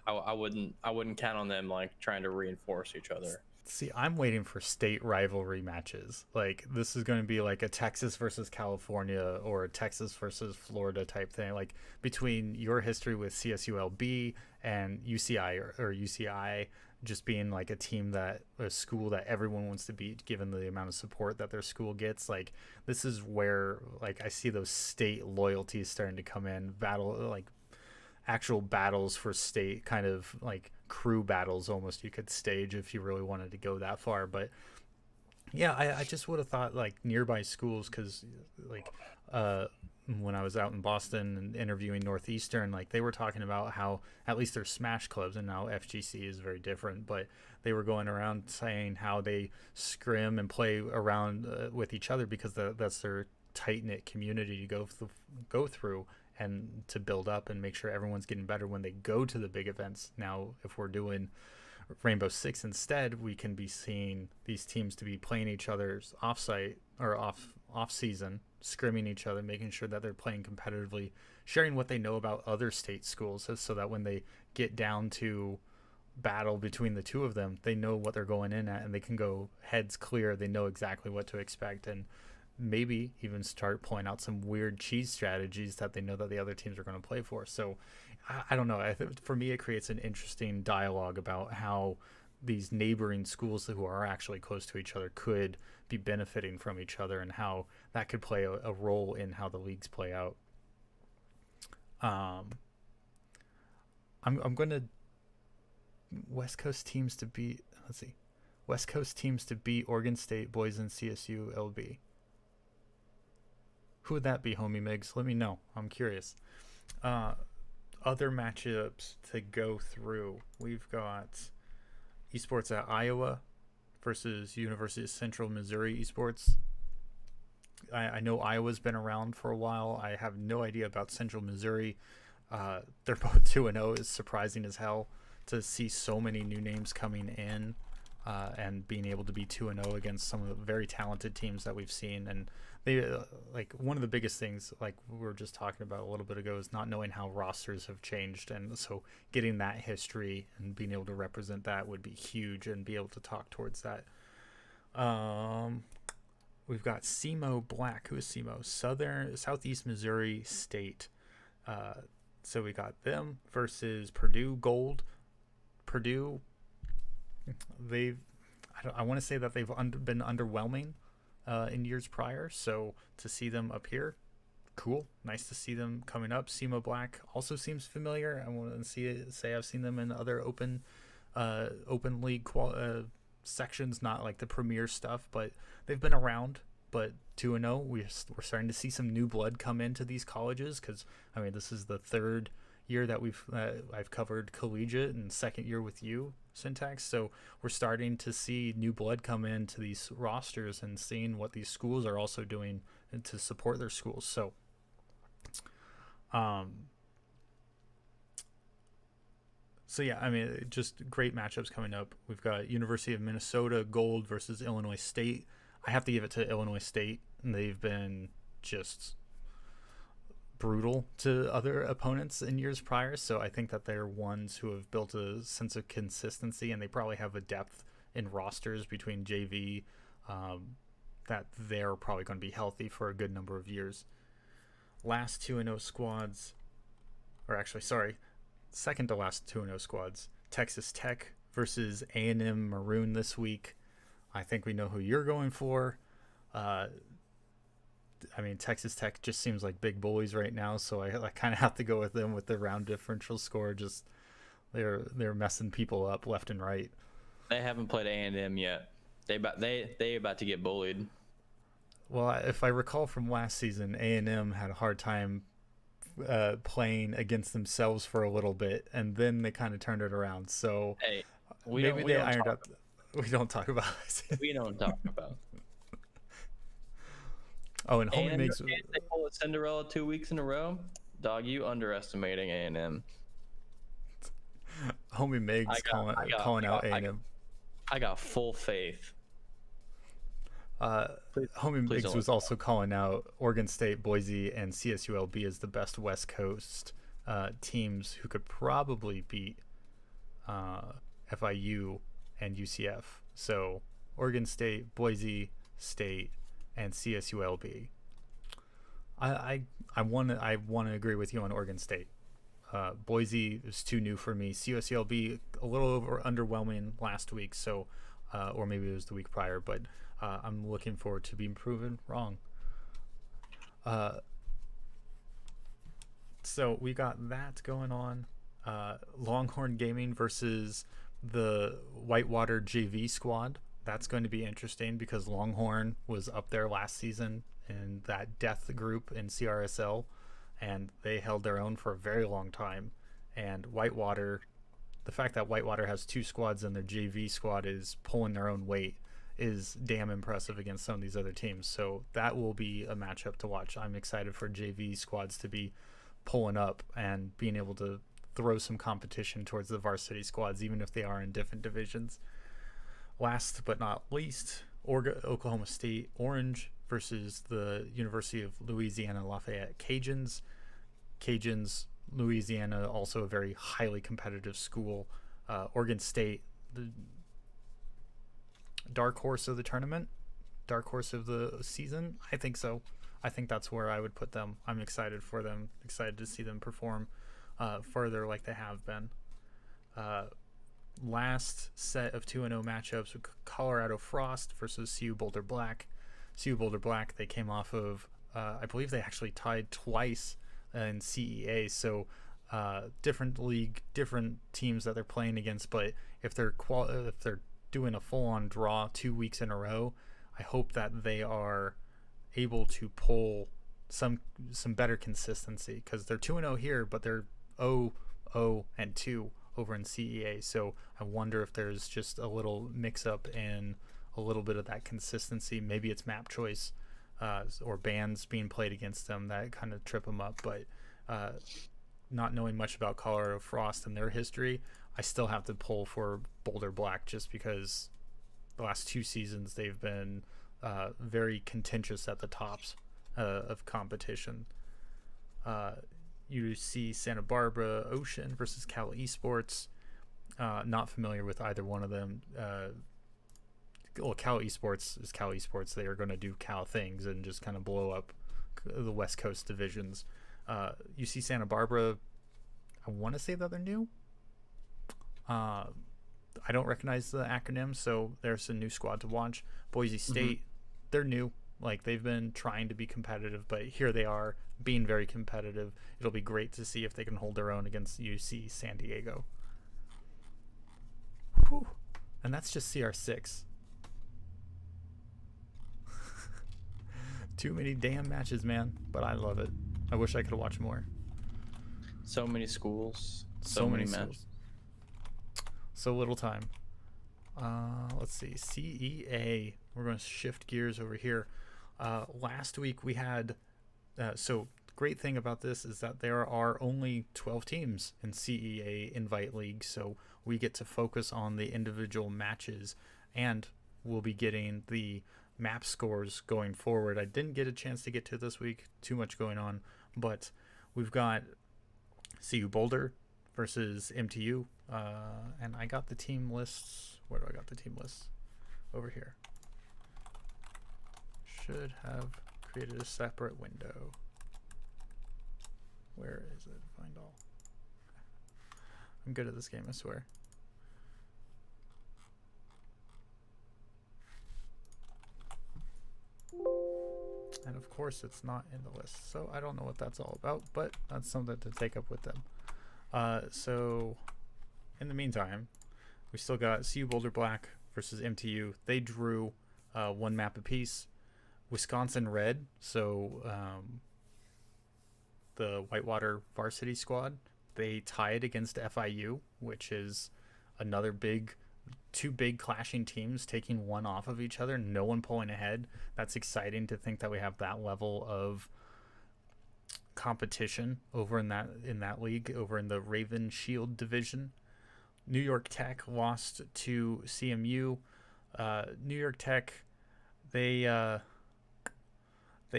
I wouldn't count on them like trying to reinforce each other. See, I'm waiting for state rivalry matches. Like this is going to be like a Texas versus California or a Texas versus Florida type thing. Like between your history with CSULB and UCI or UCI just being like a school that everyone wants to beat given the amount of support that their school gets. Like this is where like I see those state loyalties starting to come in, battle like actual battles for state, kind of like crew battles almost you could stage if you really wanted to go that far. But yeah, I just would have thought like nearby schools, because like uh when I was out in Boston and interviewing Northeastern, like they were talking about how at least their smash clubs, and now FGC is very different, but they were going around saying how they scrim and play around with each other because that's their tight knit community to go through and to build up and make sure everyone's getting better when they go to the big events. Now, if we're doing Rainbow Six instead, we can be seeing these teams to be playing each other's offsite or off season, scrimming each other, making sure that they're playing competitively, sharing what they know about other state schools, so that when they get down to battle between the two of them, they know what they're going in at and they can go heads clear. They know exactly what to expect, and maybe even start pulling out some weird cheese strategies that they know that the other teams are going to play for. So I don't know. I think for me, it creates an interesting dialogue about how these neighboring schools who are actually close to each other could be benefiting from each other, and how that could play a role in how the leagues play out. I'm going to West Coast teams to beat. Let's see, West Coast teams to beat Oregon State, Boise, and CSU LB. Who would that be, homie Migs? Let me know. I'm curious. Other matchups to go through. We've got esports at Iowa versus University of Central Missouri esports. I know Iowa's been around for a while. I have no idea about Central Missouri. They're both 2-0. Is surprising as hell to see so many new names coming in and being able to be 2-0 against some of the very talented teams that we've seen. And they like one of the biggest things, like we were just talking about a little bit ago, is not knowing how rosters have changed, and so getting that history and being able to represent that would be huge, and be able to talk towards that. We've got SEMO Black. Who is SEMO? Southeast Missouri State. So we got them versus Purdue Gold. Purdue, I want to say that they've been underwhelming in years prior. So to see them up here, cool. Nice to see them coming up. SEMO Black also seems familiar. I want to say I've seen them in other open league sections, not like the premier stuff, but they've been around. But 2-0, we're starting to see some new blood come into these colleges, because I mean this is the third year that I've covered collegiate, and second year with you, Syntax. So we're starting to see new blood come into these rosters and seeing what these schools are also doing to support their schools. So So yeah, I mean, just great matchups coming up. We've got University of Minnesota Gold versus Illinois State. I have to give it to Illinois State. They've been just brutal to other opponents in years prior. So I think that they're ones who have built a sense of consistency, and they probably have a depth in rosters between JV um, that they're probably going to be healthy for a good number of years. Last 2-0 squads, or actually, sorry, second to last 2-0 squads. Texas Tech versus A&M Maroon this week. I think we know who you're going for. Uh, I mean, Texas Tech just seems like big bullies right now, so I kind of have to go with them with the round differential score. Just they're messing people up left and right. They haven't played A&M yet. They about to get bullied. Well, if I recall from last season, A&M had a hard time playing against themselves for a little bit, and then they kind of turned it around. So Hey, maybe we they don't ironed talk out. We don't talk about it. we don't talk about. Oh, and Homie A&M, makes they pull a Cinderella 2 weeks in a row. Dog, you underestimating A&M. Homie Megs calling out A&M. I got full faith. Homie Please Miggs don't was also calling out Oregon State, Boise, and CSULB as the best West Coast teams who could probably beat FIU and UCF. So Oregon State, Boise State, and CSULB. I want to agree with you on Oregon State. Boise is too new for me. CSULB a little underwhelming last week, so or maybe it was the week prior, but I'm looking forward to being proven wrong. So we got that going on. Longhorn Gaming versus the Whitewater JV squad. That's going to be interesting because Longhorn was up there last season in that death group in CRSL, and they held their own for a very long time. And Whitewater, the fact that Whitewater has two squads and their JV squad is pulling their own weight is damn impressive against some of these other teams. So that will be a matchup to watch. I'm excited for JV squads to be pulling up and being able to throw some competition towards the varsity squads, even if they are in different divisions. Last but not least, Oklahoma State Orange versus the University of Louisiana Lafayette Cajuns. Cajuns, Louisiana, also a very highly competitive school. Oregon State, the dark horse of the tournament, dark horse of the season. I think so. I think that's where I would put them. I'm excited for them, excited to see them perform further like they have been. Last set of 2-0 matchups with Colorado Frost versus CU Boulder Black. CU Boulder Black, they came off of, I believe they actually tied twice in CEA, so different league, different teams that they're playing against, but if they're doing a full-on draw 2 weeks in a row, I hope that they are able to pull some better consistency, because they're 2-0 here, but they're 0-2 over in CEA. So I wonder if there's just a little mix-up in a little bit of that consistency. Maybe it's map choice or bands being played against them that kind of trip them up. But not knowing much about Colorado Frost and their history, I still have to pull for Boulder Black just because the last 2 seasons they've been very contentious at the tops of competition. You see Santa Barbara Ocean versus Cal Esports. Not familiar with either one of them. Cal Esports is Cal Esports. They are going to do Cal things and just kind of blow up the West Coast divisions. You see Santa Barbara, I want to say that they're new. I don't recognize the acronym, so there's a new squad to watch. Boise State, they're new. Like, they've been trying to be competitive, but here they are being very competitive. It'll be great to see if they can hold their own against UC San Diego. Whew. And that's just CR6. Too many damn matches, man, but I love it. I wish I could watch more. So many schools, so many matches. So little time. Let's see. CEA. We're going to shift gears over here. Last week we had, so great thing about this is that there are only 12 teams in CEA Invite League, so we get to focus on the individual matches, and we'll be getting the map scores going forward. I didn't get a chance to get to this week, too much going on, but we've got CU Boulder versus MTU, and I got the team lists. Where do I got the team lists? Over here. Should have created a separate window. Where is it? Find all. I'm good at this game, I swear. And of course it's not in the list, so I don't know what that's all about, but that's something to take up with them. So in the meantime, we still got CU Boulder Black versus MTU. They drew one map apiece. Wisconsin Red, so the Whitewater varsity squad, they tied against FIU, which is another two big clashing teams taking one off of each other, no one pulling ahead. That's exciting to think that we have that level of competition over in that league, over in the Raven Shield division. New York Tech lost to CMU. New York Tech, they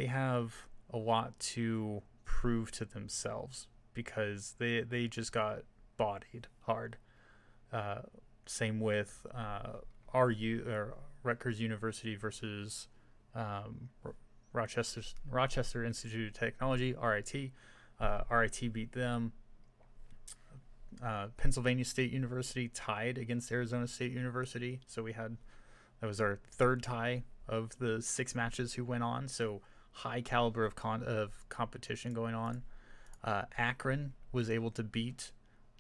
have a lot to prove to themselves because they just got bodied hard. Same with Rutgers University versus Rochester Institute of Technology, RIT. RIT beat them. Pennsylvania State University tied against Arizona State University. So that was our third tie of the 6 matches who went on. So high caliber of competition going on. Akron was able to beat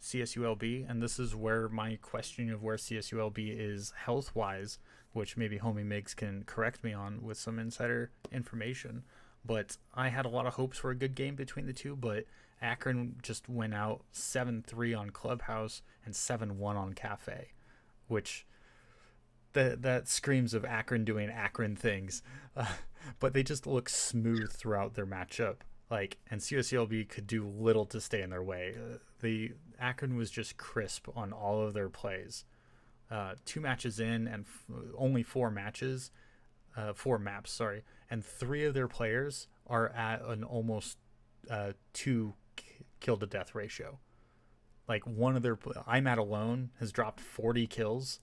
CSULB, and this is where my question of where CSULB is health-wise, which maybe Homie Migs can correct me on with some insider information. But I had a lot of hopes for a good game between the two, but Akron just went out 7-3 on Clubhouse and 7-1 on Cafe, which that screams of Akron doing Akron things. But they just look smooth throughout their matchup. And CSULB could do little to stay in their way. The Akron was just crisp on all of their plays. 2 matches in and only 4 maps, and 3 of their players are at an almost 2 kill to death ratio. One of their IMAT alone has dropped 40 kills,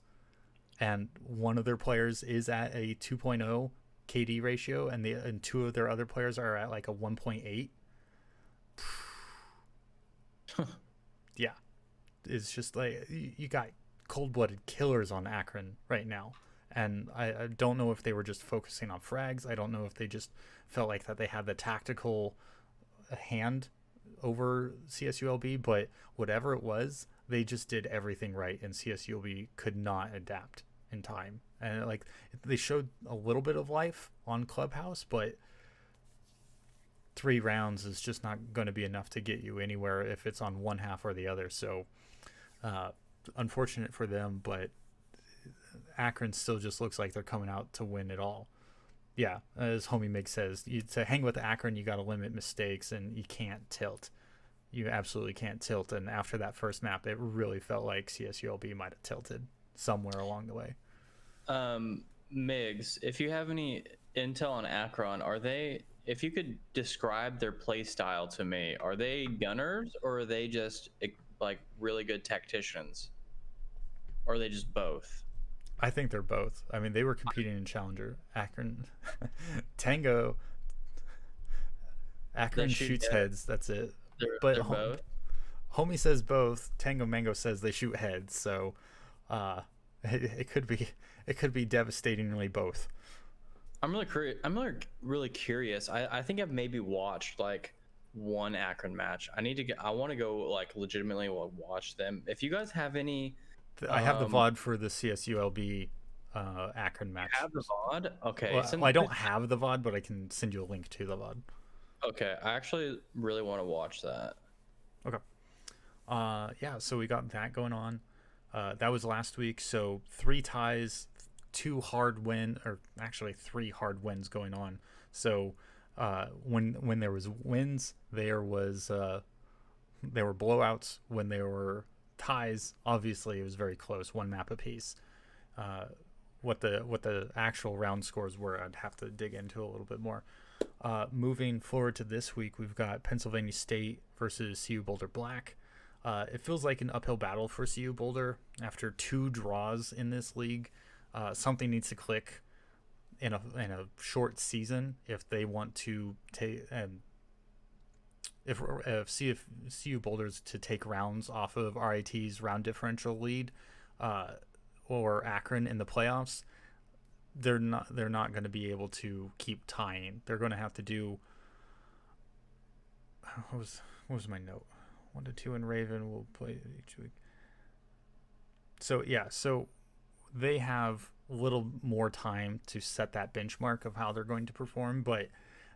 and one of their players is at a 2.0 KD ratio, and 2 of their other players are at a 1.8. Yeah, it's just you got cold-blooded killers on Akron right now, and I don't know if they were just focusing on frags. I don't know if they just felt like that they had the tactical hand over CSULB, but whatever it was, they just did everything right, and CSULB could not adapt in time. And they showed a little bit of life on Clubhouse, but 3 rounds is just not going to be enough to get you anywhere if it's on one half or the other. So unfortunate for them, but Akron still just looks like they're coming out to win it all. Yeah, as Homie Mig says, to hang with Akron, you got to limit mistakes, and you can't tilt. You absolutely can't tilt. And after that first map, it really felt like CSULB might have tilted somewhere along the way. Migs, if you have any intel on Akron, if you could describe their play style to me, are they gunners or are they just really good tacticians? Or are they just both? I think they're both. I mean, they were competing in Challenger. Akron shoots heads, that's it. They're both? Homie says both. Tango Mango says they shoot heads, so it could be devastatingly both. I'm really curious. I think I've maybe watched one Akron match. I want to go legitimately watch them. If you guys have any, I have the VOD for the CSULB Akron match. You have the VOD? Okay. Well, I don't have the VOD, but I can send you a link to the VOD. Okay, I actually really want to watch that. Okay. Yeah, so we got that going on. That was last week, so 3 ties, 3 hard wins going on. So When there was wins, there were blowouts. When there were ties, obviously it was very close, one map apiece. Uh, what the actual round scores were, I'd have to dig into a little bit more. Moving forward to this week, we've got Pennsylvania State versus CU Boulder Black. It feels like an uphill battle for CU Boulder after 2 draws in this league. Something needs to click in a short season if they want to take and if CU Boulders to take rounds off of RIT's round differential lead, uh, or Akron in the playoffs. They're not going to be able to keep tying. They're going to have to do what was my note? 1-2 in Raven will play each week. So yeah, so they have a little more time to set that benchmark of how they're going to perform, but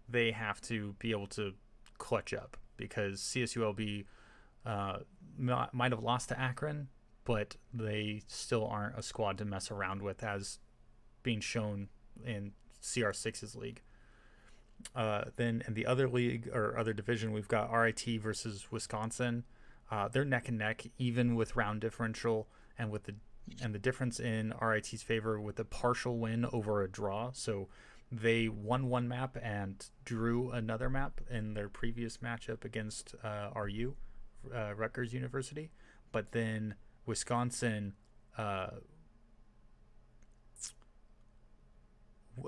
they have to be able to clutch up because CSULB might have lost to Akron, but they still aren't a squad to mess around with, as being shown in CR6's league. Then in the other league or other division, we've got RIT versus Wisconsin. They're neck and neck, even with round differential and the difference in RIT's favor with a partial win over a draw. So they won one map and drew another map in their previous matchup against RU, Rutgers University. But then Wisconsin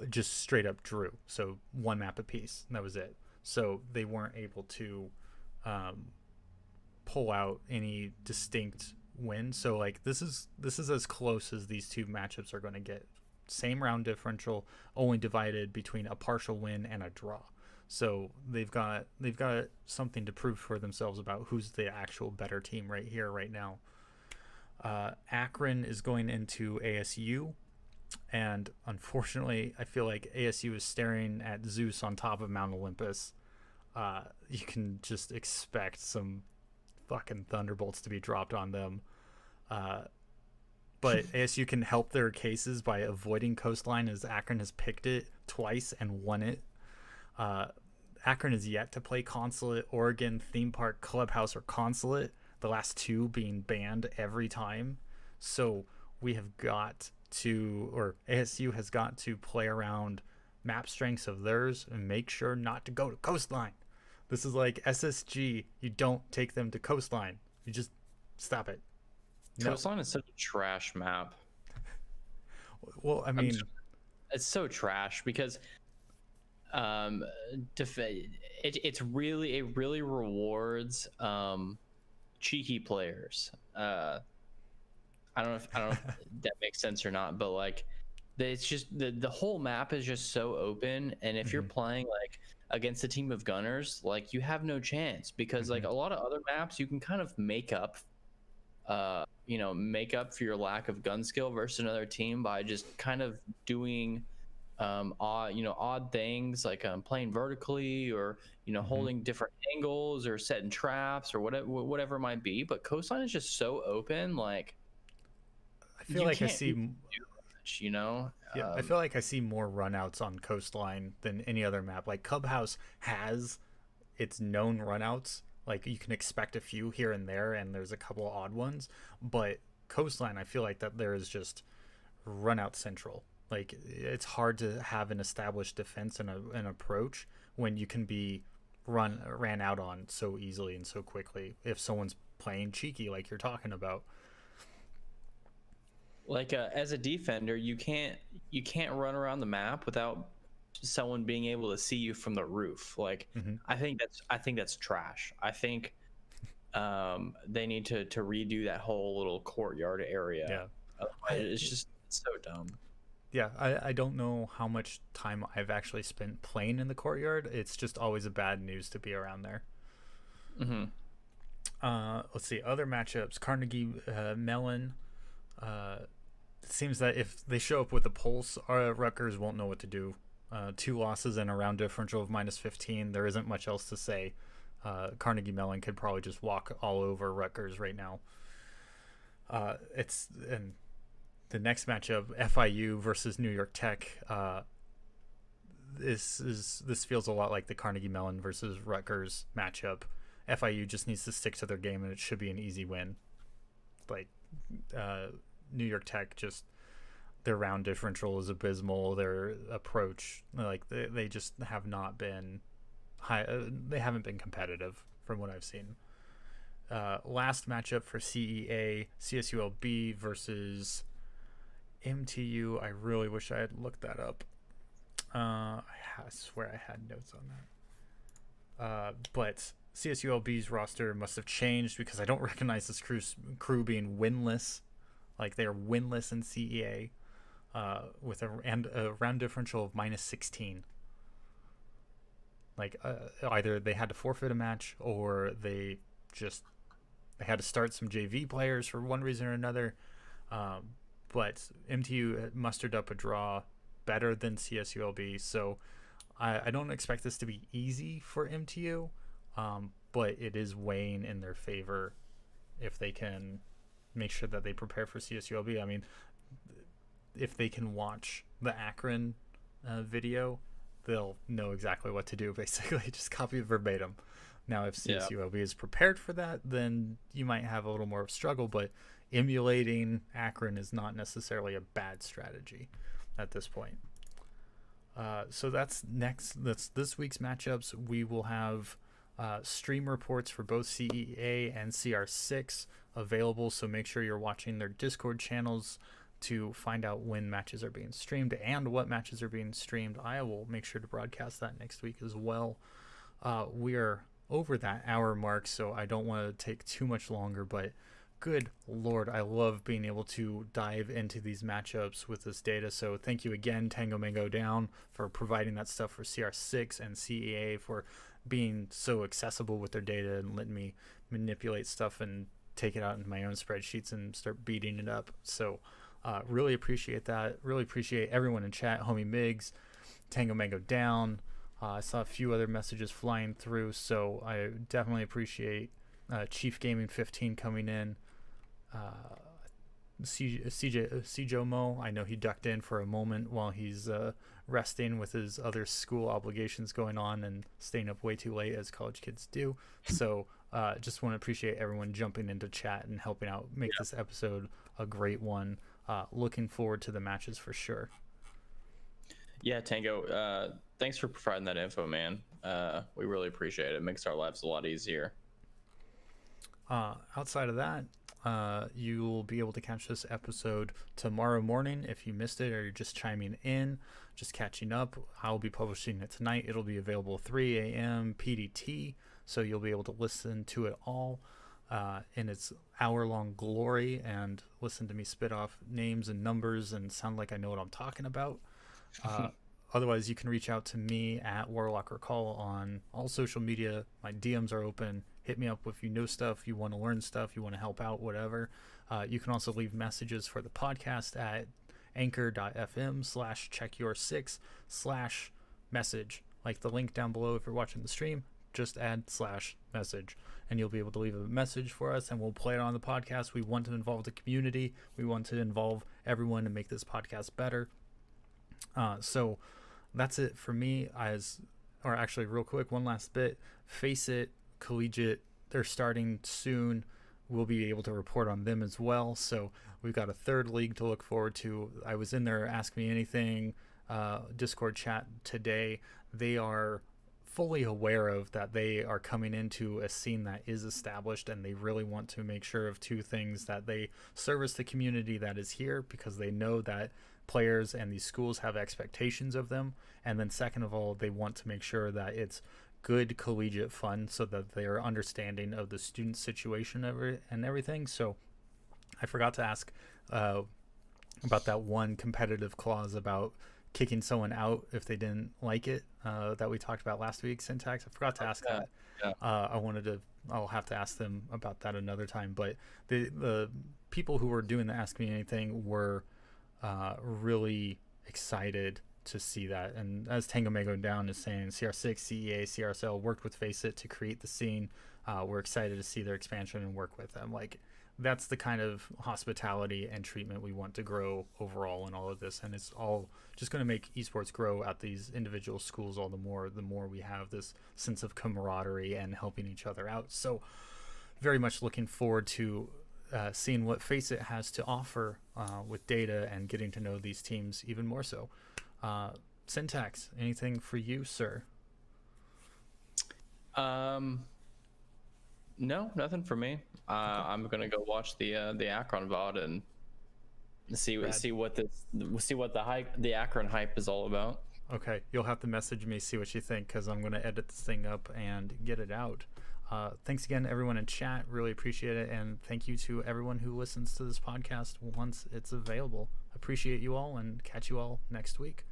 just straight up drew. So one map apiece. And that was it. So they weren't able to pull out any distinct win. So like this is as close as these two matchups are going to get. Same round differential, only divided between a partial win and a draw. So they've got something to prove for themselves about who's the actual better team right here, right now. Akron is going into ASU, and unfortunately, I feel like ASU is staring at Zeus on top of Mount Olympus. You can just expect some fucking thunderbolts to be dropped on them. But ASU can help their cases by avoiding Coastline, as Akron has picked it twice and won it. Akron is yet to play Consulate, Oregon, Theme Park, Clubhouse, or Consulate, the last two being banned every time. So we have got to, or ASU has got to play around map strengths of theirs and make sure not to go to Coastline. This is like SSG. You don't take them to Coastline. You just stop it. No. Coastline is such a trash map. Well, I mean, it's so trash because it really rewards cheeky players. I don't know if that makes sense or not, but like it's just the whole map is just so open, and if you're playing like against a team of gunners, like you have no chance, because like a lot of other maps you can kind of make up for your lack of gun skill versus another team by just kind of doing odd things, like playing vertically, or holding different angles, or setting traps, or whatever it might be. But Coastline is just so open, like I feel like I see much, I feel like I see more runouts on Coastline than any other map. Like Clubhouse has its known runouts, like you can expect a few here and there, and there's a couple odd ones, but Coastline, I feel like that there is just run out central. Like it's hard to have an established defense and an approach when you can be ran out on so easily and so quickly if someone's playing cheeky like you're talking about. Like as a defender, you can't run around the map without someone being able to see you from the roof. Like I think that's trash. I think they need to redo that whole little courtyard area. Yeah, it's so dumb. Yeah, I don't know how much time I've actually spent playing in the courtyard. It's just always a bad news to be around there. Let's see, other matchups. Carnegie Mellon. It seems that if they show up with a pulse, Rutgers won't know what to do. 2 losses and a round differential of -15. There isn't much else to say. Carnegie Mellon could probably just walk all over Rutgers right now. The next matchup, FIU versus New York Tech. this feels a lot like the Carnegie Mellon versus Rutgers matchup. FIU just needs to stick to their game, and it should be an easy win. Like uh, New York Tech, just their round differential is abysmal. Their approach, like they just have not been high. They haven't been competitive from what I've seen. Last matchup for CEA, CSULB versus MTU. I really wish I had looked that up. I swear I had notes on that. But CSULB's roster must have changed because I don't recognize this crew being winless. Like they are winless in CEA with a round differential of -16. Like either they had to forfeit a match or they had to start some JV players for one reason or another. But MTU mustered up a draw better than CSULB, so I don't expect this to be easy for MTU, but it is weighing in their favor if they can make sure that they prepare for CSULB. I mean, if they can watch the Akron video, they'll know exactly what to do, basically. Just copy it verbatim. Now, if CSULB is prepared for that, then you might have a little more of a struggle, but emulating Akron is not necessarily a bad strategy at this point. So that's this week's matchups. We will have stream reports for both CEA and CR6 available, so make sure you're watching their Discord channels to find out when matches are being streamed and what matches are being streamed. I will make sure to broadcast that next week as well. We are over that hour mark, so I don't want to take too much longer, but good Lord, I love being able to dive into these matchups with this data. So thank you again, Tango Mango Down, for providing that stuff for CR6 and CEA, for being so accessible with their data and letting me manipulate stuff and take it out into my own spreadsheets and start beating it up. So really appreciate that. Really appreciate everyone in chat, Homie Migs, Tango Mango Down. I saw a few other messages flying through, so I definitely appreciate Chief Gaming 15 coming in. CJ Mo, I know he ducked in for a moment while he's resting with his other school obligations going on and staying up way too late, as college kids do. So just want to appreciate everyone jumping into chat and helping out make this episode a great one. Looking forward to the matches for sure. Yeah, Tango, thanks for providing that info, man. We really appreciate it. It makes our lives a lot easier. Outside of that, you will be able to catch this episode tomorrow morning if you missed it or you're just chiming in, just catching up. I'll be publishing it tonight. It'll be available 3 a.m. PDT, so you'll be able to listen to it all in its hour-long glory and listen to me spit off names and numbers and sound like I know what I'm talking about. Otherwise, you can reach out to me at Warlock Recall on all social media. My DMs are open. Hit me up if you know stuff, you want to learn stuff, you want to help out, whatever. You can also leave messages for the podcast at anchor.fm/checkyour6/message. Like the link down below if you're watching the stream, just add /message. And you'll be able to leave a message for us and we'll play it on the podcast. We want to involve the community. We want to involve everyone and make this podcast better. So that's it for me. Or actually real quick, one last bit. Face It Collegiate, they're starting soon. We'll be able to report on them as well. So we've got a third league to look forward to. I was in their Ask Me Anything Discord chat today. They are fully aware of that they are coming into a scene that is established, and they really want to make sure of two things: that they service the community that is here because they know that players and these schools have expectations of them, and then second of all, they want to make sure that it's good collegiate fun so that they're understanding of the student situation and everything. So I forgot to ask about that one competitive clause about kicking someone out if they didn't like it that we talked about last week, Syntax. I forgot to ask that. I'll have to ask them about that another time. But the people who were doing the Ask Me Anything were really excited to see that. And as Tango Mango Down is saying, CR6, CEA, CRSL worked with Face It to create the scene. We're excited to see their expansion and work with them. Like, that's the kind of hospitality and treatment we want to grow overall in all of this, and it's all just going to make esports grow at these individual schools all the more we have this sense of camaraderie and helping each other out. So very much looking forward to seeing what Faceit has to offer with data and getting to know these teams even more so. Syntax, anything for you, sir? No, nothing for me. I'm gonna go watch the Akron VOD and see what the Akron hype is all about. Okay, you'll have to message me, see what you think, because I'm going to edit this thing up and get it out. Thanks again, everyone in chat. Really appreciate it. And thank you to everyone who listens to this podcast once it's available. Appreciate you all and catch you all next week.